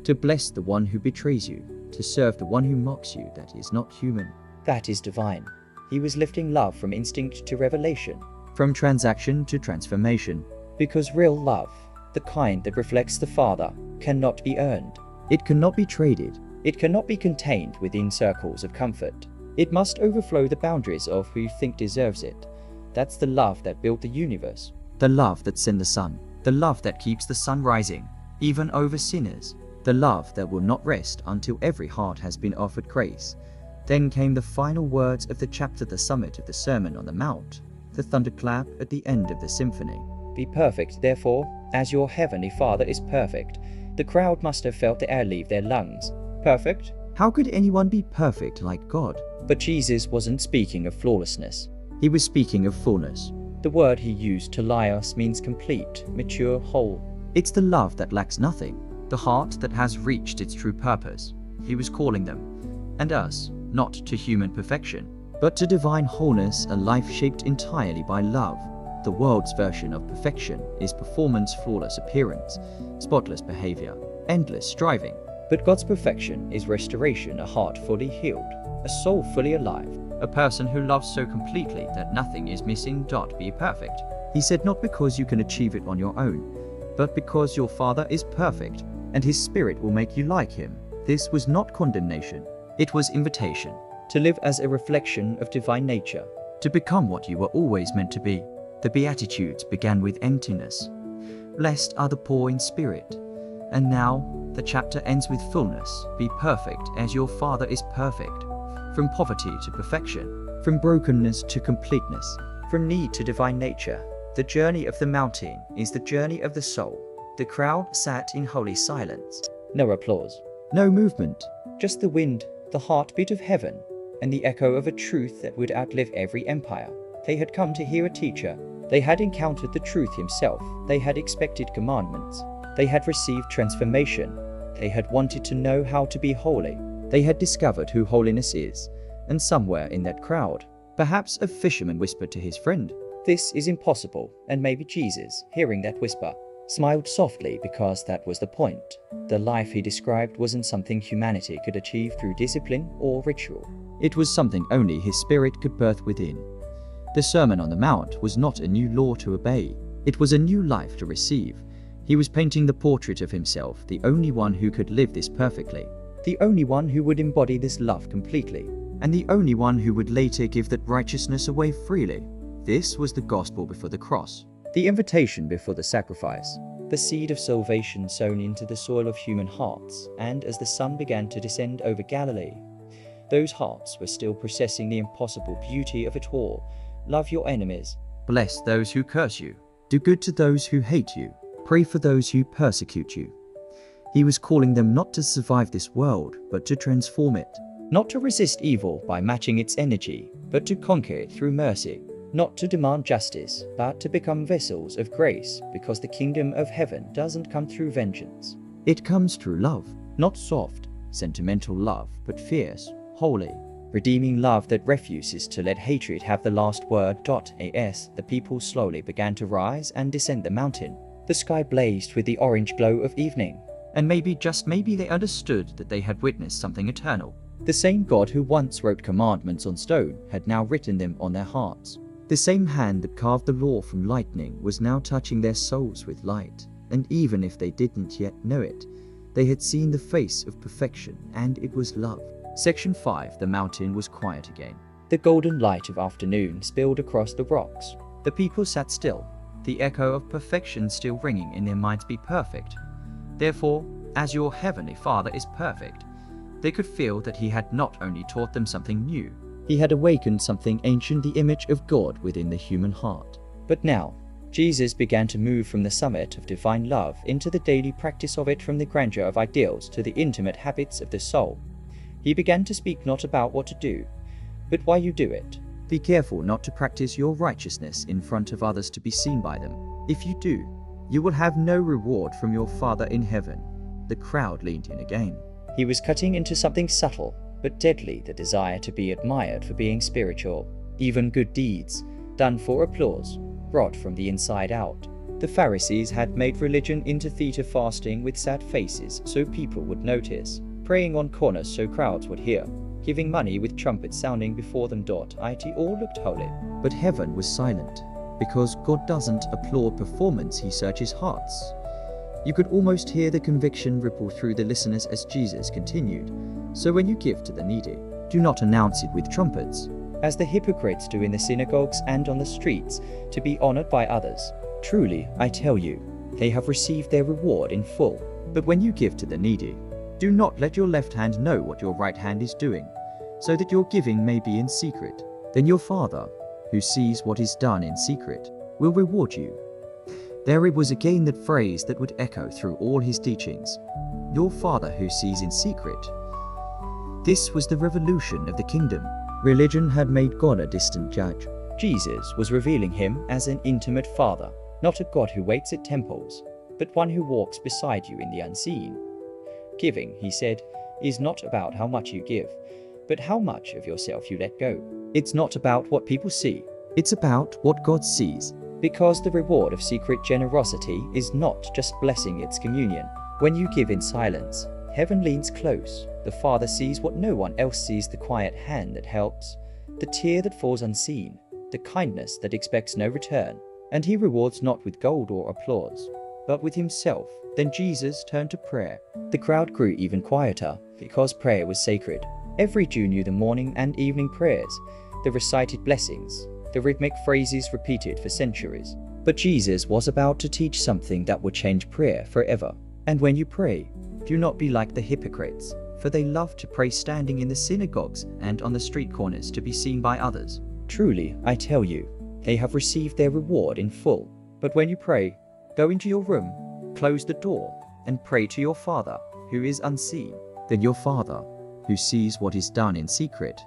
to bless the one who betrays you, to serve the one who mocks you. That is not human. That is divine. He was lifting love from instinct to revelation, from transaction to transformation. Because real love, the kind that reflects the Father, cannot be earned. It cannot be traded. It cannot be contained within circles of comfort. It must overflow the boundaries of who you think deserves it. That's the love that built the universe. the love that sent the sun, the love that keeps the sun rising, even over sinners, the love that will not rest until every heart has been offered grace. Then came the final words of the chapter, the summit of the Sermon on the Mount, the thunderclap at the end of the symphony. Be perfect, therefore, as your heavenly Father is perfect. The crowd must have felt the air leave their lungs. Perfect? How could anyone be perfect like God? But Jesus wasn't speaking of flawlessness. He was speaking of fullness. The word he used, teleios, means complete, mature, whole. It's the love that lacks nothing, the heart that has reached its true purpose. He was calling them, and us, not to human perfection, but to divine wholeness, a life shaped entirely by love. The world's version of perfection is performance, flawless appearance, spotless behavior, endless striving. But God's perfection is restoration, a heart fully healed, a soul fully alive, a person who loves so completely that nothing is missing. Be perfect. He said, not because you can achieve it on your own, but because your Father is perfect, and His Spirit will make you like Him. This was not condemnation, it was invitation to live as a reflection of divine nature, to become what you were always meant to be. The Beatitudes began with emptiness. Blessed are the poor in spirit. And now, the chapter ends with fullness. Be perfect as your Father is perfect. From poverty to perfection, from brokenness to completeness, from need to divine nature. The journey of the mountain is the journey of the soul. The crowd sat in holy silence. No applause, no movement, just the wind, the heartbeat of heaven, and the echo of a truth that would outlive every empire. They had come to hear a teacher. They had encountered the truth himself. They had expected commandments. They had received transformation. They had wanted to know how to be holy. They had discovered who holiness is. And somewhere in that crowd, perhaps a fisherman whispered to his friend, "This is impossible." And maybe Jesus, hearing that whisper, smiled softly, because that was the point. The life he described wasn't something humanity could achieve through discipline or ritual. It was something only His Spirit could birth within. The Sermon on the Mount was not a new law to obey. It was a new life to receive. He was painting the portrait of himself, the only one who could live this perfectly, the only one who would embody this love completely, and the only one who would later give that righteousness away freely. This was the gospel before the cross, the invitation before the sacrifice, the seed of salvation sown into the soil of human hearts. And as the sun began to descend over Galilee, those hearts were still processing the impossible beauty of it all. Love your enemies. Bless those who curse you. Do good to those who hate you. Pray for those who persecute you. He was calling them not to survive this world, but to transform it. Not to resist evil by matching its energy, but to conquer it through mercy. Not to demand justice, but to become vessels of grace, because the kingdom of heaven doesn't come through vengeance. It comes through love. Not soft, sentimental love, but fierce, holy, redeeming love that refuses to let hatred have the last word. As the people slowly began to rise and descend the mountain, the sky blazed with the orange glow of evening. And maybe, just maybe, they understood that they had witnessed something eternal. The same God who once wrote commandments on stone had now written them on their hearts. The same hand that carved the law from lightning was now touching their souls with light. And even if they didn't yet know it, they had seen the face of perfection, and it was love. Section 5. The mountain was quiet again. The golden light of afternoon spilled across the rocks. The people sat still, the echo of perfection still ringing in their minds. Be perfect. Therefore, as your heavenly Father is perfect. They could feel that He had not only taught them something new, He had awakened something ancient, the image of God within the human heart. But now, Jesus began to move from the summit of divine love into the daily practice of it, from the grandeur of ideals to the intimate habits of the soul. He began to speak not about what to do, but why you do it. Be careful not to practice your righteousness in front of others to be seen by them. If you do, you will have no reward from your Father in heaven. The crowd leaned in again. He was cutting into something subtle, but deadly, the desire to be admired for being spiritual. Even good deeds, done for applause, brought from the inside out. The Pharisees had made religion into theater, fasting with sad faces so people would notice, praying on corners so crowds would hear, giving money with trumpets sounding before them. It all looked holy. But heaven was silent, because God doesn't applaud performance, He searches hearts. You could almost hear the conviction ripple through the listeners as Jesus continued. So when you give to the needy, do not announce it with trumpets, as the hypocrites do in the synagogues and on the streets, to be honored by others. Truly, I tell you, they have received their reward in full. But when you give to the needy, do not let your left hand know what your right hand is doing, so that your giving may be in secret. Then your Father, who sees what is done in secret, will reward you. There it was again that phrase that would echo through all his teachings. Your Father who sees in secret. This was the revolution of the kingdom. Religion had made God a distant judge. Jesus was revealing him as an intimate Father, not a God who waits at temples, but one who walks beside you in the unseen. Giving, he said, is not about how much you give, but how much of yourself you let go. It's not about what people see, it's about what God sees. Because the reward of secret generosity is not just blessing its communion. When you give in silence, heaven leans close. The Father sees what no one else sees, the quiet hand that helps, the tear that falls unseen, the kindness that expects no return. And he rewards not with gold or applause, but with himself. Then Jesus turned to prayer. The crowd grew even quieter, because prayer was sacred. Every Jew knew the morning and evening prayers, the recited blessings, the rhythmic phrases repeated for centuries. But Jesus was about to teach something that would change prayer forever. And when you pray, do not be like the hypocrites, for they love to pray standing in the synagogues and on the street corners to be seen by others. Truly, I tell you, they have received their reward in full. But when you pray, go into your room, close the door, and pray to your Father, who is unseen. Then your Father, who sees what is done in secret,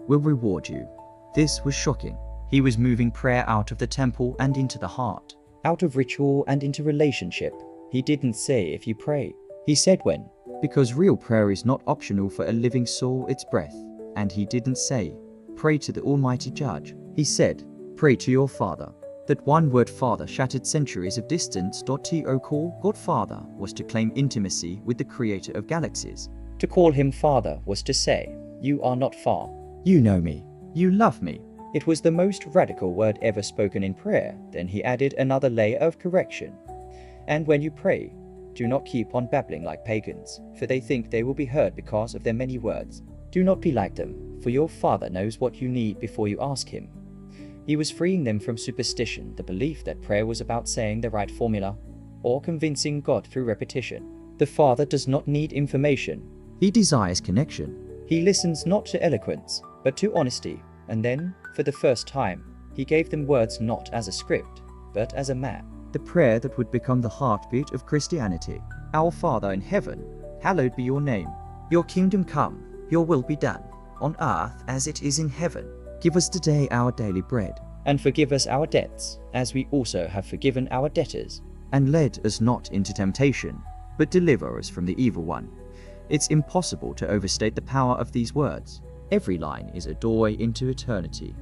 will reward you. This was shocking. He was moving prayer out of the temple and into the heart, out of ritual and into relationship. He didn't say if you pray. He said when, because real prayer is not optional for a living soul, it's breath. And he didn't say, pray to the Almighty Judge. He said, pray to your Father. That one word Father shattered centuries of distance. To call God Father was to claim intimacy with the creator of galaxies. To call him Father was to say, you are not far. You know me. You love me. It was the most radical word ever spoken in prayer. Then he added another layer of correction. And when you pray, do not keep on babbling like pagans, for they think they will be heard because of their many words. Do not be like them, for your Father knows what you need before you ask him. He was freeing them from superstition, the belief that prayer was about saying the right formula, or convincing God through repetition. The Father does not need information. He desires connection. He listens not to eloquence, but to honesty. And then, for the first time, he gave them words not as a script, but as a map. The prayer that would become the heartbeat of Christianity. Our Father in heaven, hallowed be your name. Your kingdom come, your will be done, on earth as it is in heaven. Give us today our daily bread. And forgive us our debts, as we also have forgiven our debtors. And lead us not into temptation, but deliver us from the evil one. It's impossible to overstate the power of these words. Every line is a doorway into eternity.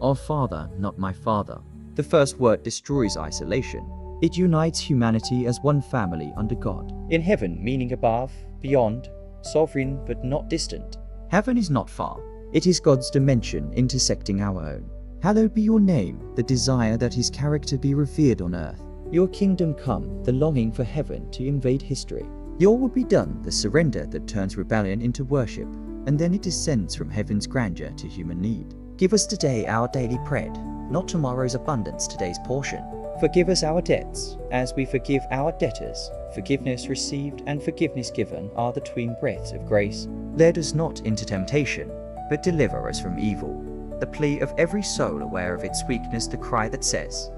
Our Father, not my Father. The first word destroys isolation. It unites humanity as one family under God. In heaven, meaning above, beyond, sovereign but not distant. Heaven is not far. It is God's dimension intersecting our own. Hallowed be your name, the desire that his character be revered on earth. Your kingdom come, the longing for heaven to invade history. Your will be done, the surrender that turns rebellion into worship, and then it descends from heaven's grandeur to human need. Give us today our daily bread, not tomorrow's abundance, today's portion. Forgive us our debts, as we forgive our debtors. Forgiveness received and forgiveness given are the twin breaths of grace. Lead us not into temptation, but deliver us from evil. The plea of every soul aware of its weakness, the cry that says,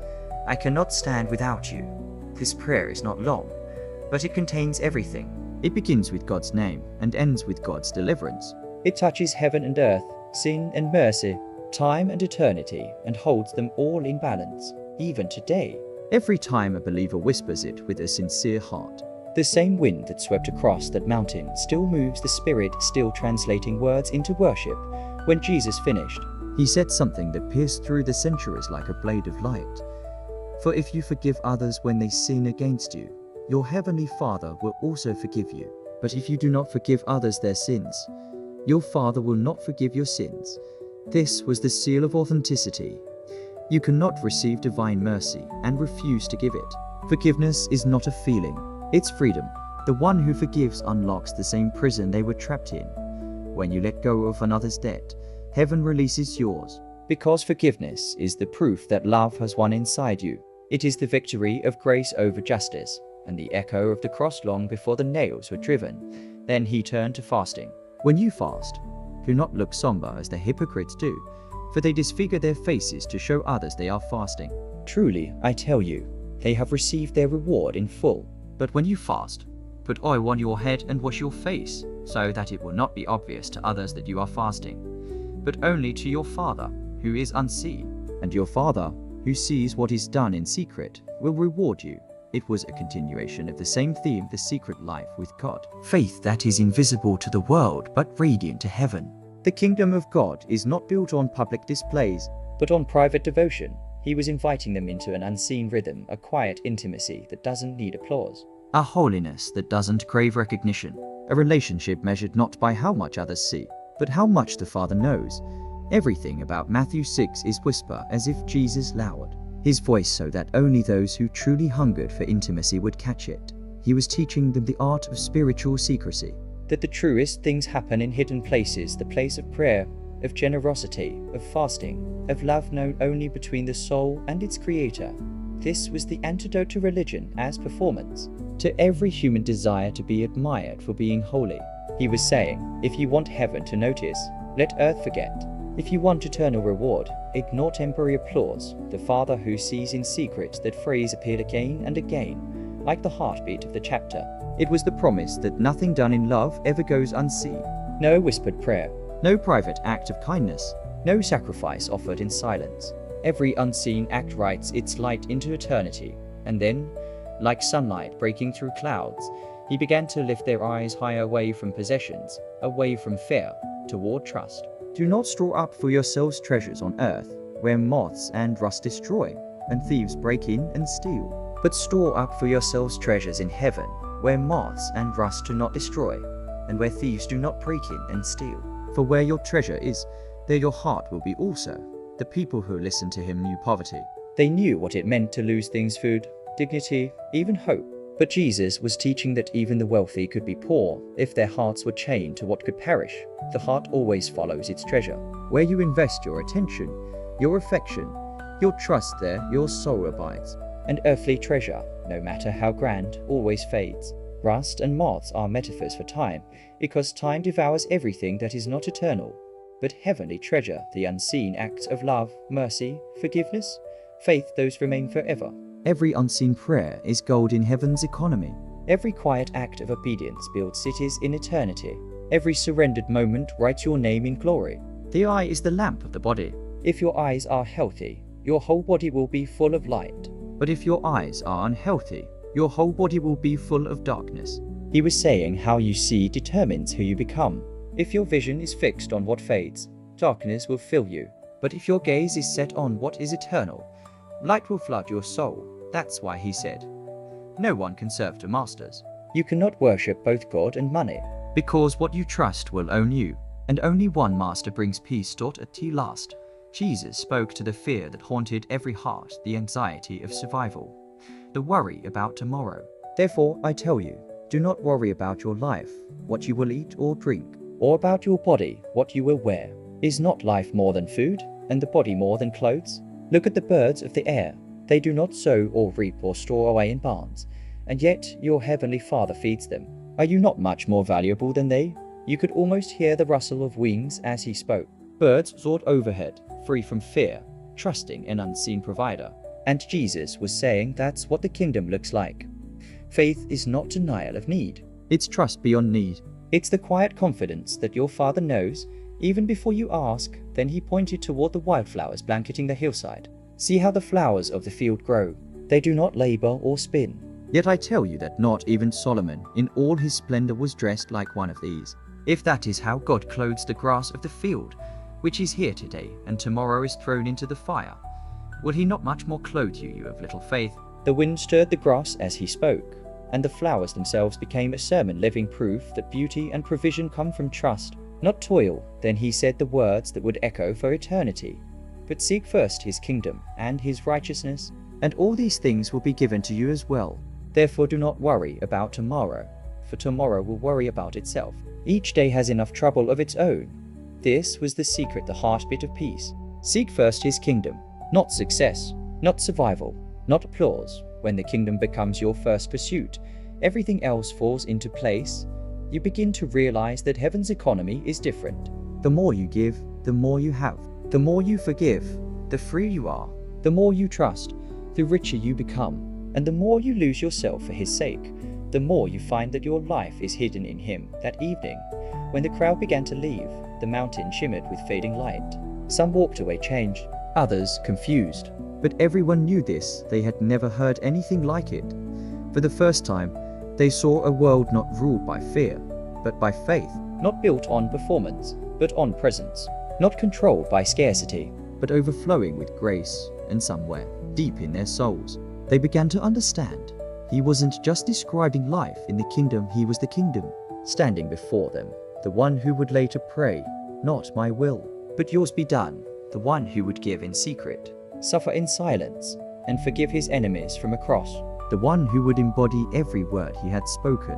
I cannot stand without you. This prayer is not long, but it contains everything. It begins with God's name and ends with God's deliverance. It touches heaven and earth, sin and mercy, time and eternity, and holds them all in balance, even today. Every time a believer whispers it with a sincere heart, the same wind that swept across that mountain still moves the Spirit, still translating words into worship. When Jesus finished, he said something that pierced through the centuries like a blade of light. For if you forgive others when they sin against you, your heavenly Father will also forgive you. But if you do not forgive others their sins, your Father will not forgive your sins. This was the seal of authenticity. You cannot receive divine mercy and refuse to give it. Forgiveness is not a feeling, it's freedom. The one who forgives unlocks the same prison they were trapped in. When you let go of another's debt, heaven releases yours. Because forgiveness is the proof that love has won inside you. It is the victory of grace over justice, and the echo of the cross long before the nails were driven. Then he turned to fasting. When you fast, do not look somber as the hypocrites do, for they disfigure their faces to show others they are fasting. Truly, I tell you, they have received their reward in full. But when you fast, put oil on your head and wash your face, so that it will not be obvious to others that you are fasting, but only to your Father, who is unseen. And your Father, who sees what is done in secret, will reward you. It was a continuation of the same theme, the secret life with God. Faith that is invisible to the world, but radiant to heaven. The kingdom of God is not built on public displays, but on private devotion. He was inviting them into an unseen rhythm, a quiet intimacy that doesn't need applause. A holiness that doesn't crave recognition. A relationship measured not by how much others see, but how much the Father knows. Everything about Matthew 6 is whisper, as if Jesus lowered his voice so that only those who truly hungered for intimacy would catch it. He was teaching them the art of spiritual secrecy, that the truest things happen in hidden places, the place of prayer, of generosity, of fasting, of love known only between the soul and its creator. This was the antidote to religion as performance, to every human desire to be admired for being holy. He was saying, if you want heaven to notice, let earth forget. If you want eternal reward, ignore temporary applause. The Father who sees in secret. That phrase appeared again and again, like the heartbeat of the chapter. It was the promise that nothing done in love ever goes unseen. No whispered prayer, no private act of kindness, no sacrifice offered in silence. Every unseen act writes its light into eternity. And then, like sunlight breaking through clouds, he began to lift their eyes higher, away from possessions, away from fear, toward trust. Do not store up for yourselves treasures on earth, where moths and rust destroy, and thieves break in and steal. But store up for yourselves treasures in heaven, where moths and rust do not destroy, and where thieves do not break in and steal. For where your treasure is, there your heart will be also. The people who listened to him knew poverty. They knew what it meant to lose things: food, dignity, even hope. But Jesus was teaching that even the wealthy could be poor if their hearts were chained to what could perish. The heart always follows its treasure. Where you invest your attention, your affection, your trust, there your soul abides. And earthly treasure, no matter how grand, always fades. Rust and moths are metaphors for time, because time devours everything that is not eternal. But heavenly treasure, the unseen acts of love, mercy, forgiveness, faith, those remain forever. Every unseen prayer is gold in heaven's economy. Every quiet act of obedience builds cities in eternity. Every surrendered moment writes your name in glory. The eye is the lamp of the body. If your eyes are healthy, your whole body will be full of light. But if your eyes are unhealthy, your whole body will be full of darkness. He was saying how you see determines who you become. If your vision is fixed on what fades, darkness will fill you. But if your gaze is set on what is eternal, light will flood your soul. That's why he said, no one can serve two masters. You cannot worship both God and money, because what you trust will own you, and only one master brings peace at last. Jesus spoke to the fear that haunted every heart, the anxiety of survival, the worry about tomorrow. Therefore, I tell you, do not worry about your life, what you will eat or drink, or about your body, what you will wear. Is not life more than food, and the body more than clothes? Look at the birds of the air. They do not sow or reap or store away in barns, and yet your heavenly Father feeds them. Are you not much more valuable than they? You could almost hear the rustle of wings as he spoke. Birds soared overhead, free from fear, trusting an unseen provider. And Jesus was saying that's what the kingdom looks like. Faith is not denial of need. It's trust beyond need. It's the quiet confidence that your Father knows, even before you ask. Then he pointed toward the wildflowers blanketing the hillside. See how the flowers of the field grow. They do not labor or spin. Yet I tell you that not even Solomon in all his splendor was dressed like one of these. If that is how God clothes the grass of the field, which is here today and tomorrow is thrown into the fire, will he not much more clothe you, you of little faith? The wind stirred the grass as he spoke, and the flowers themselves became a sermon, living proof that beauty and provision come from trust, not toil. Then he said the words that would echo for eternity. But seek first his kingdom and his righteousness, and all these things will be given to you as well. Therefore do not worry about tomorrow, for tomorrow will worry about itself. Each day has enough trouble of its own. This was the secret, the heartbeat of peace. Seek first his kingdom, not success, not survival, not applause. When the kingdom becomes your first pursuit, everything else falls into place. You begin to realize that heaven's economy is different. The more you give, the more you have. The more you forgive, the freer you are. The more you trust, the richer you become. And the more you lose yourself for his sake, the more you find that your life is hidden in him. That evening, when the crowd began to leave, the mountain shimmered with fading light. Some walked away changed, others confused. But everyone knew this. They had never heard anything like it. For the first time, they saw a world not ruled by fear, but by faith. Not built on performance, but on presence. Not controlled by scarcity, but overflowing with grace. And somewhere, deep in their souls, they began to understand. He wasn't just describing life in the kingdom, he was the kingdom, standing before them. The one who would later pray, "Not my will, but yours be done." The one who would give in secret, suffer in silence, and forgive his enemies from a cross. The one who would embody every word he had spoken.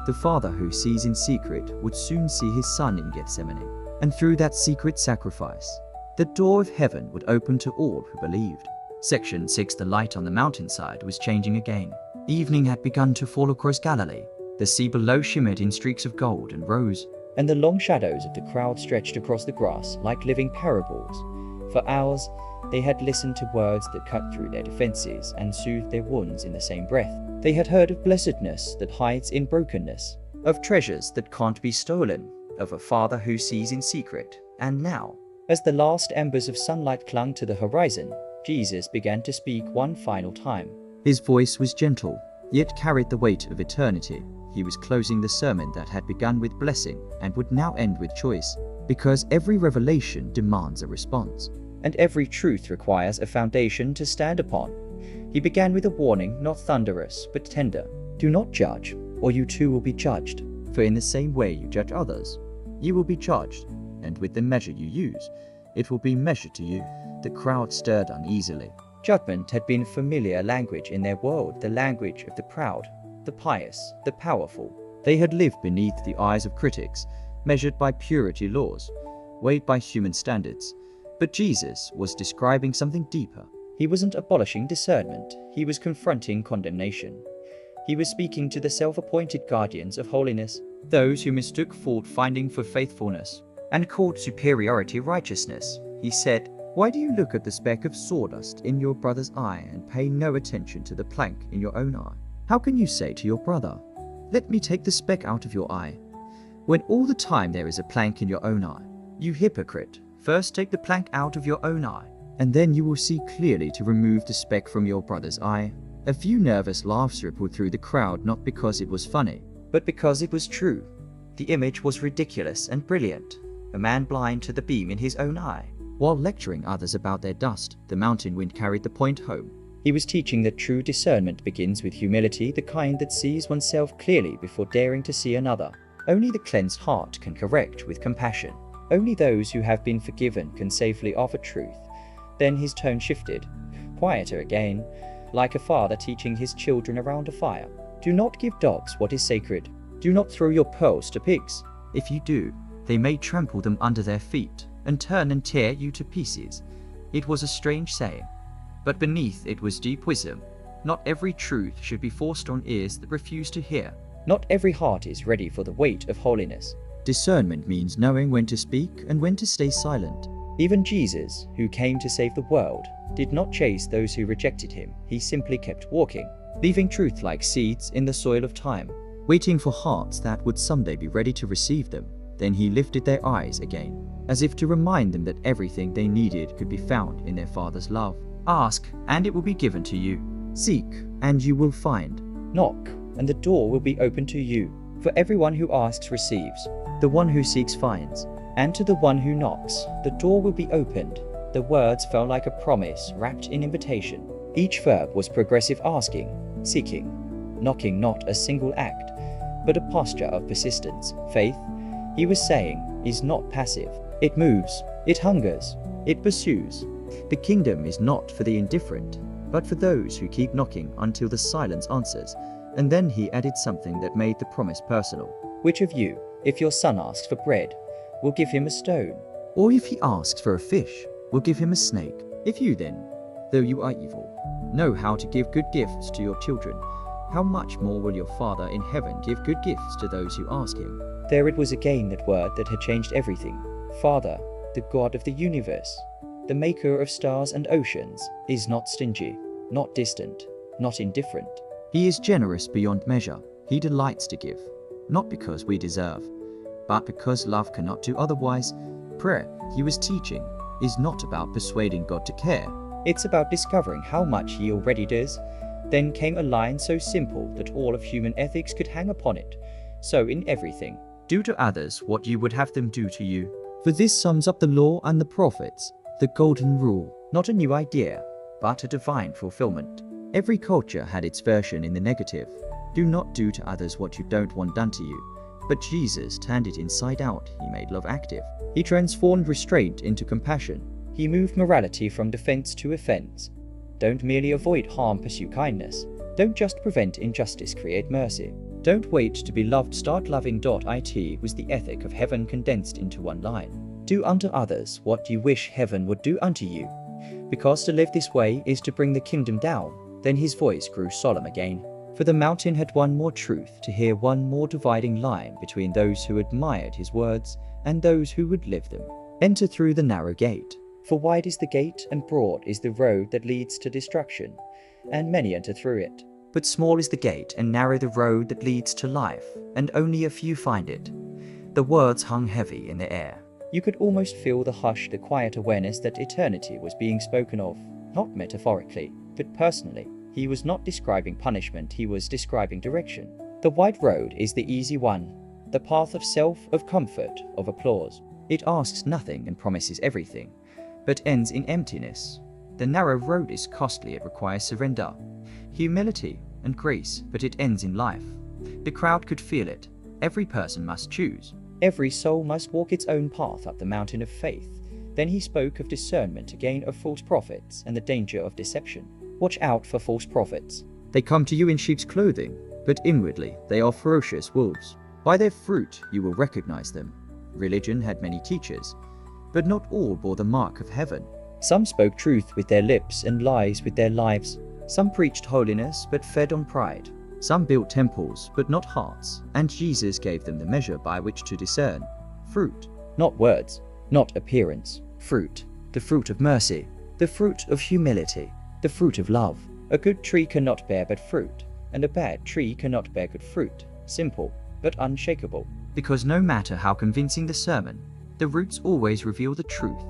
The Father who sees in secret would soon see his Son in Gethsemane. And through that secret sacrifice, the door of heaven would open to all who believed. Section 6. The light on the mountainside was changing again. Evening had begun to fall across Galilee. The sea below shimmered in streaks of gold and rose, and the long shadows of the crowd stretched across the grass like living parables. For hours, they had listened to words that cut through their defenses and soothed their wounds in the same breath. They had heard of blessedness that hides in brokenness, of treasures that can't be stolen, of a Father who sees in secret. And now, as the last embers of sunlight clung to the horizon, Jesus began to speak one final time. His voice was gentle, yet carried the weight of eternity. He was closing the sermon that had begun with blessing and would now end with choice, because every revelation demands a response, and every truth requires a foundation to stand upon. He began with a warning, not thunderous, but tender. Do not judge, or you too will be judged. For in the same way you judge others, you will be judged, and with the measure you use, it will be measured to you. The crowd stirred uneasily. Judgment had been familiar language in their world, the language of the proud, the pious, the powerful. They had lived beneath the eyes of critics, measured by purity laws, weighed by human standards. But Jesus was describing something deeper. He wasn't abolishing discernment, he was confronting condemnation. He was speaking to the self-appointed guardians of holiness, those who mistook fault-finding for faithfulness, and called superiority righteousness. He said, "Why do you look at the speck of sawdust in your brother's eye and pay no attention to the plank in your own eye? How can you say to your brother, 'Let me take the speck out of your eye,' when all the time there is a plank in your own eye? You hypocrite, first take the plank out of your own eye, and then you will see clearly to remove the speck from your brother's eye." A few nervous laughs rippled through the crowd, not because it was funny, but because it was true. The image was ridiculous and brilliant. A man blind to the beam in his own eye. While lecturing others about their dust, the mountain wind carried the point home. He was teaching that true discernment begins with humility, the kind that sees oneself clearly before daring to see another. Only the cleansed heart can correct with compassion. Only those who have been forgiven can safely offer truth. Then his tone shifted, quieter again, like a father teaching his children around a fire. Do not give dogs what is sacred. Do not throw your pearls to pigs. If you do, they may trample them under their feet and turn and tear you to pieces. It was a strange saying, but beneath it was deep wisdom. Not every truth should be forced on ears that refuse to hear. Not every heart is ready for the weight of holiness. Discernment means knowing when to speak and when to stay silent. Even Jesus, who came to save the world, did not chase those who rejected him. He simply kept walking, leaving truth like seeds in the soil of time, waiting for hearts that would someday be ready to receive them. Then he lifted their eyes again, as if to remind them that everything they needed could be found in their Father's love. Ask, and it will be given to you. Seek, and you will find. Knock, and the door will be opened to you. For everyone who asks receives, the one who seeks finds, and to the one who knocks, the door will be opened. The words felt like a promise wrapped in invitation. Each verb was progressive: asking, seeking, knocking, not a single act, but a posture of persistence. Faith, he was saying, is not passive. It moves, it hungers, it pursues. The kingdom is not for the indifferent, but for those who keep knocking until the silence answers. And then he added something that made the promise personal. Which of you, if your son asks for bread, will give him a stone? Or if he asks for a fish, will give him a snake? If you then, though you are evil, know how to give good gifts to your children, how much more will your Father in heaven give good gifts to those who ask him? There it was again, that word that had changed everything. Father, the God of the universe, the maker of stars and oceans, is not stingy, not distant, not indifferent. He is generous beyond measure. He delights to give, not because we deserve, but because love cannot do otherwise. Prayer, he was teaching, is not about persuading God to care. It's about discovering how much he already does. Then came a line so simple that all of human ethics could hang upon it. So in everything, do to others what you would have them do to you. For this sums up the law and the prophets, the golden rule, not a new idea, but a divine fulfillment. Every culture had its version in the negative. Do not do to others what you don't want done to you. But Jesus turned it inside out. He made love active. He transformed restraint into compassion. He moved morality from defense to offense. Don't merely avoid harm, pursue kindness. Don't just prevent injustice, create mercy. Don't wait to be loved, start loving. It was the ethic of heaven condensed into one line. Do unto others what you wish heaven would do unto you. Because to live this way is to bring the kingdom down. Then his voice grew solemn again. For the mountain had one more truth, to hear one more dividing line between those who admired his words and those who would live them. Enter through the narrow gate. For wide is the gate and broad is the road that leads to destruction, and many enter through it. But small is the gate and narrow the road that leads to life, and only a few find it. The words hung heavy in the air. You could almost feel the hush, the quiet awareness that eternity was being spoken of, not metaphorically, but personally. He was not describing punishment, he was describing direction. The wide road is the easy one, the path of self, of comfort, of applause. It asks nothing and promises everything, but ends in emptiness. The narrow road is costly, it requires surrender, humility and grace, but it ends in life. The crowd could feel it. Every person must choose. Every soul must walk its own path up the mountain of faith. Then he spoke of discernment again, of false prophets and the danger of deception. Watch out for false prophets. They come to you in sheep's clothing, but inwardly they are ferocious wolves. By their fruit you will recognize them. Religion had many teachers, but not all bore the mark of heaven. Some spoke truth with their lips and lies with their lives. Some preached holiness, but fed on pride. Some built temples, but not hearts. And Jesus gave them the measure by which to discern. Fruit, not words, not appearance. Fruit, the fruit of mercy, the fruit of humility, the fruit of love. A good tree cannot bear bad fruit, and a bad tree cannot bear good fruit. Simple, but unshakable. Because no matter how convincing the sermon, the roots always reveal the truth.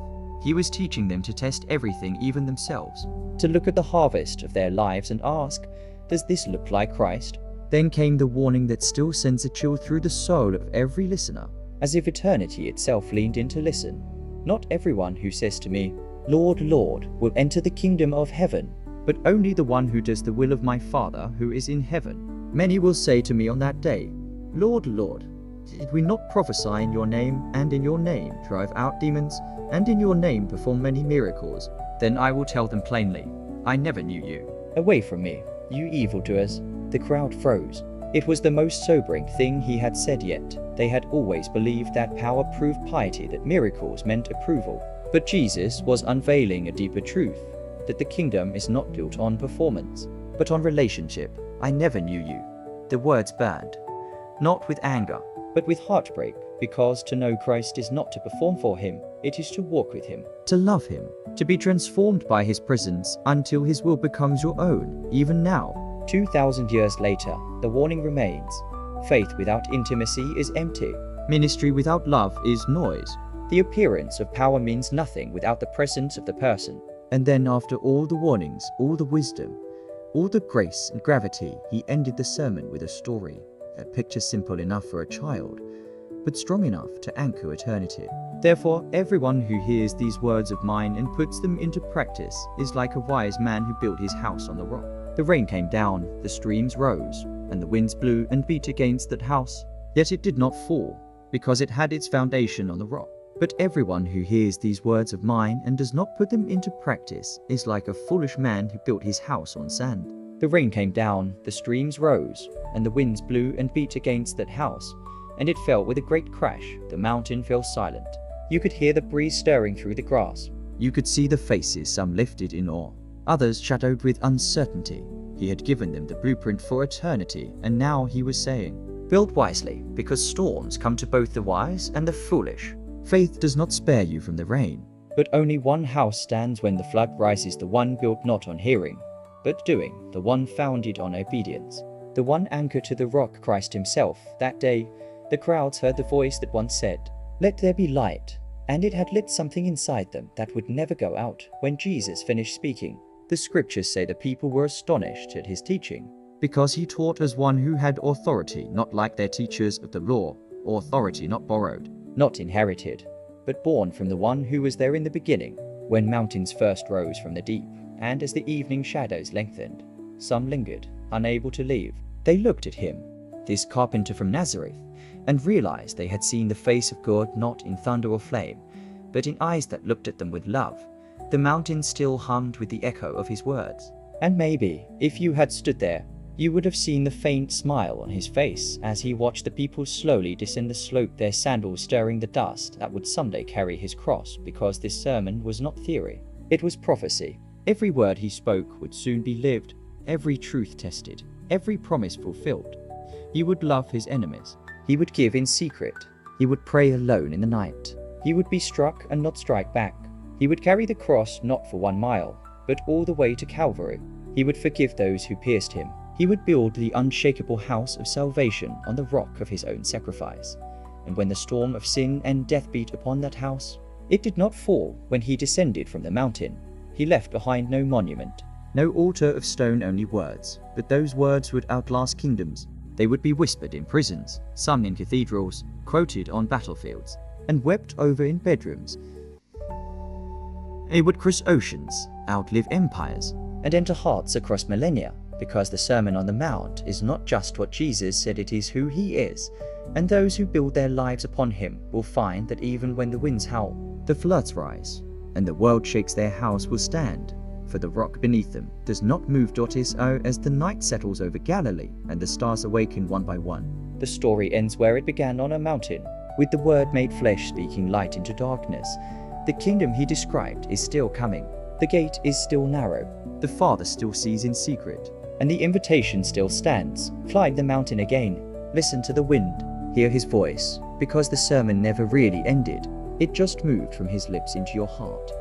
He was teaching them to test everything, even themselves, to look at the harvest of their lives and ask, does this look like Christ? Then came the warning that still sends a chill through the soul of every listener, as if eternity itself leaned in to listen. Not everyone who says to me, Lord, Lord, will enter the kingdom of heaven, but only the one who does the will of my Father who is in heaven. Many will say to me on that day, Lord, Lord, did we not prophesy in your name, and in your name drive out demons, and in your name perform many miracles? Then I will tell them plainly, I never knew you. Away from me, you evildoers. The crowd froze. It was the most sobering thing he had said yet. They had always believed that power proved piety, that miracles meant approval. But Jesus was unveiling a deeper truth, that the kingdom is not built on performance, but on relationship. I never knew you. The words burned, not with anger, but with heartbreak, because to know Christ is not to perform for him, it is to walk with him, to love him, to be transformed by his presence until his will becomes your own, even now. 2,000 years later, the warning remains. Faith without intimacy is empty. Ministry without love is noise. The appearance of power means nothing without the presence of the person. And then after all the warnings, all the wisdom, all the grace and gravity, he ended the sermon with a story. A picture simple enough for a child, but strong enough to anchor eternity. Therefore, everyone who hears these words of mine and puts them into practice is like a wise man who built his house on the rock. The rain came down, the streams rose, and the winds blew and beat against that house. Yet it did not fall, because it had its foundation on the rock. But everyone who hears these words of mine and does not put them into practice is like a foolish man who built his house on sand. The rain came down, the streams rose, and the winds blew and beat against that house, and it fell with a great crash. The mountain fell silent. You could hear the breeze stirring through the grass. You could see the faces, some lifted in awe, Others shadowed with uncertainty. He had given them the blueprint for eternity, and now he was saying, "Build wisely, because storms come to both the wise and the foolish." Faith does not spare you from the rain, but only one house stands when the flood rises, the one built not on hearing, but doing, the one founded on obedience, the one anchored to the rock, Christ himself. That day, the crowds heard the voice that once said, "Let there be light," and it had lit something inside them that would never go out. When Jesus finished speaking, the scriptures say the people were astonished at his teaching, because he taught as one who had authority, not like their teachers of the law, or authority not borrowed, not inherited, but born from the one who was there in the beginning, when mountains first rose from the deep, and as the evening shadows lengthened, some lingered, unable to leave. They looked at him, this carpenter from Nazareth, and realized they had seen the face of God not in thunder or flame, but in eyes that looked at them with love. The mountain still hummed with the echo of his words. And maybe, if you had stood there, you would have seen the faint smile on his face as he watched the people slowly descend the slope, their sandals stirring the dust that would someday carry his cross, because this sermon was not theory. It was prophecy. Every word he spoke would soon be lived, every truth tested, every promise fulfilled. He would love his enemies. He would give in secret. He would pray alone in the night. He would be struck and not strike back. He would carry the cross not for 1 mile, but all the way to Calvary. He would forgive those who pierced him. He would build the unshakable house of salvation on the rock of his own sacrifice. And when the storm of sin and death beat upon that house, it did not fall when he descended from the mountain. He left behind no monument, no altar of stone, only words. But those words would outlast kingdoms. They would be whispered in prisons, sung in cathedrals, quoted on battlefields, and wept over in bedrooms. They would cross oceans, outlive empires, and enter hearts across millennia, because the Sermon on the Mount is not just what Jesus said, it is who he is. And those who build their lives upon him will find that even when the winds howl, the floods rise, and the world shakes, their house will stand. For the rock beneath them does not move. As the night settles over Galilee and the stars awaken one by one, the story ends where it began, on a mountain, with the Word made flesh, speaking light into darkness. The kingdom he described is still coming. The gate is still narrow. The Father still sees in secret. And the invitation still stands. Climb the mountain again. Listen to the wind. Hear his voice. Because the sermon never really ended. It just moved from his lips into your heart.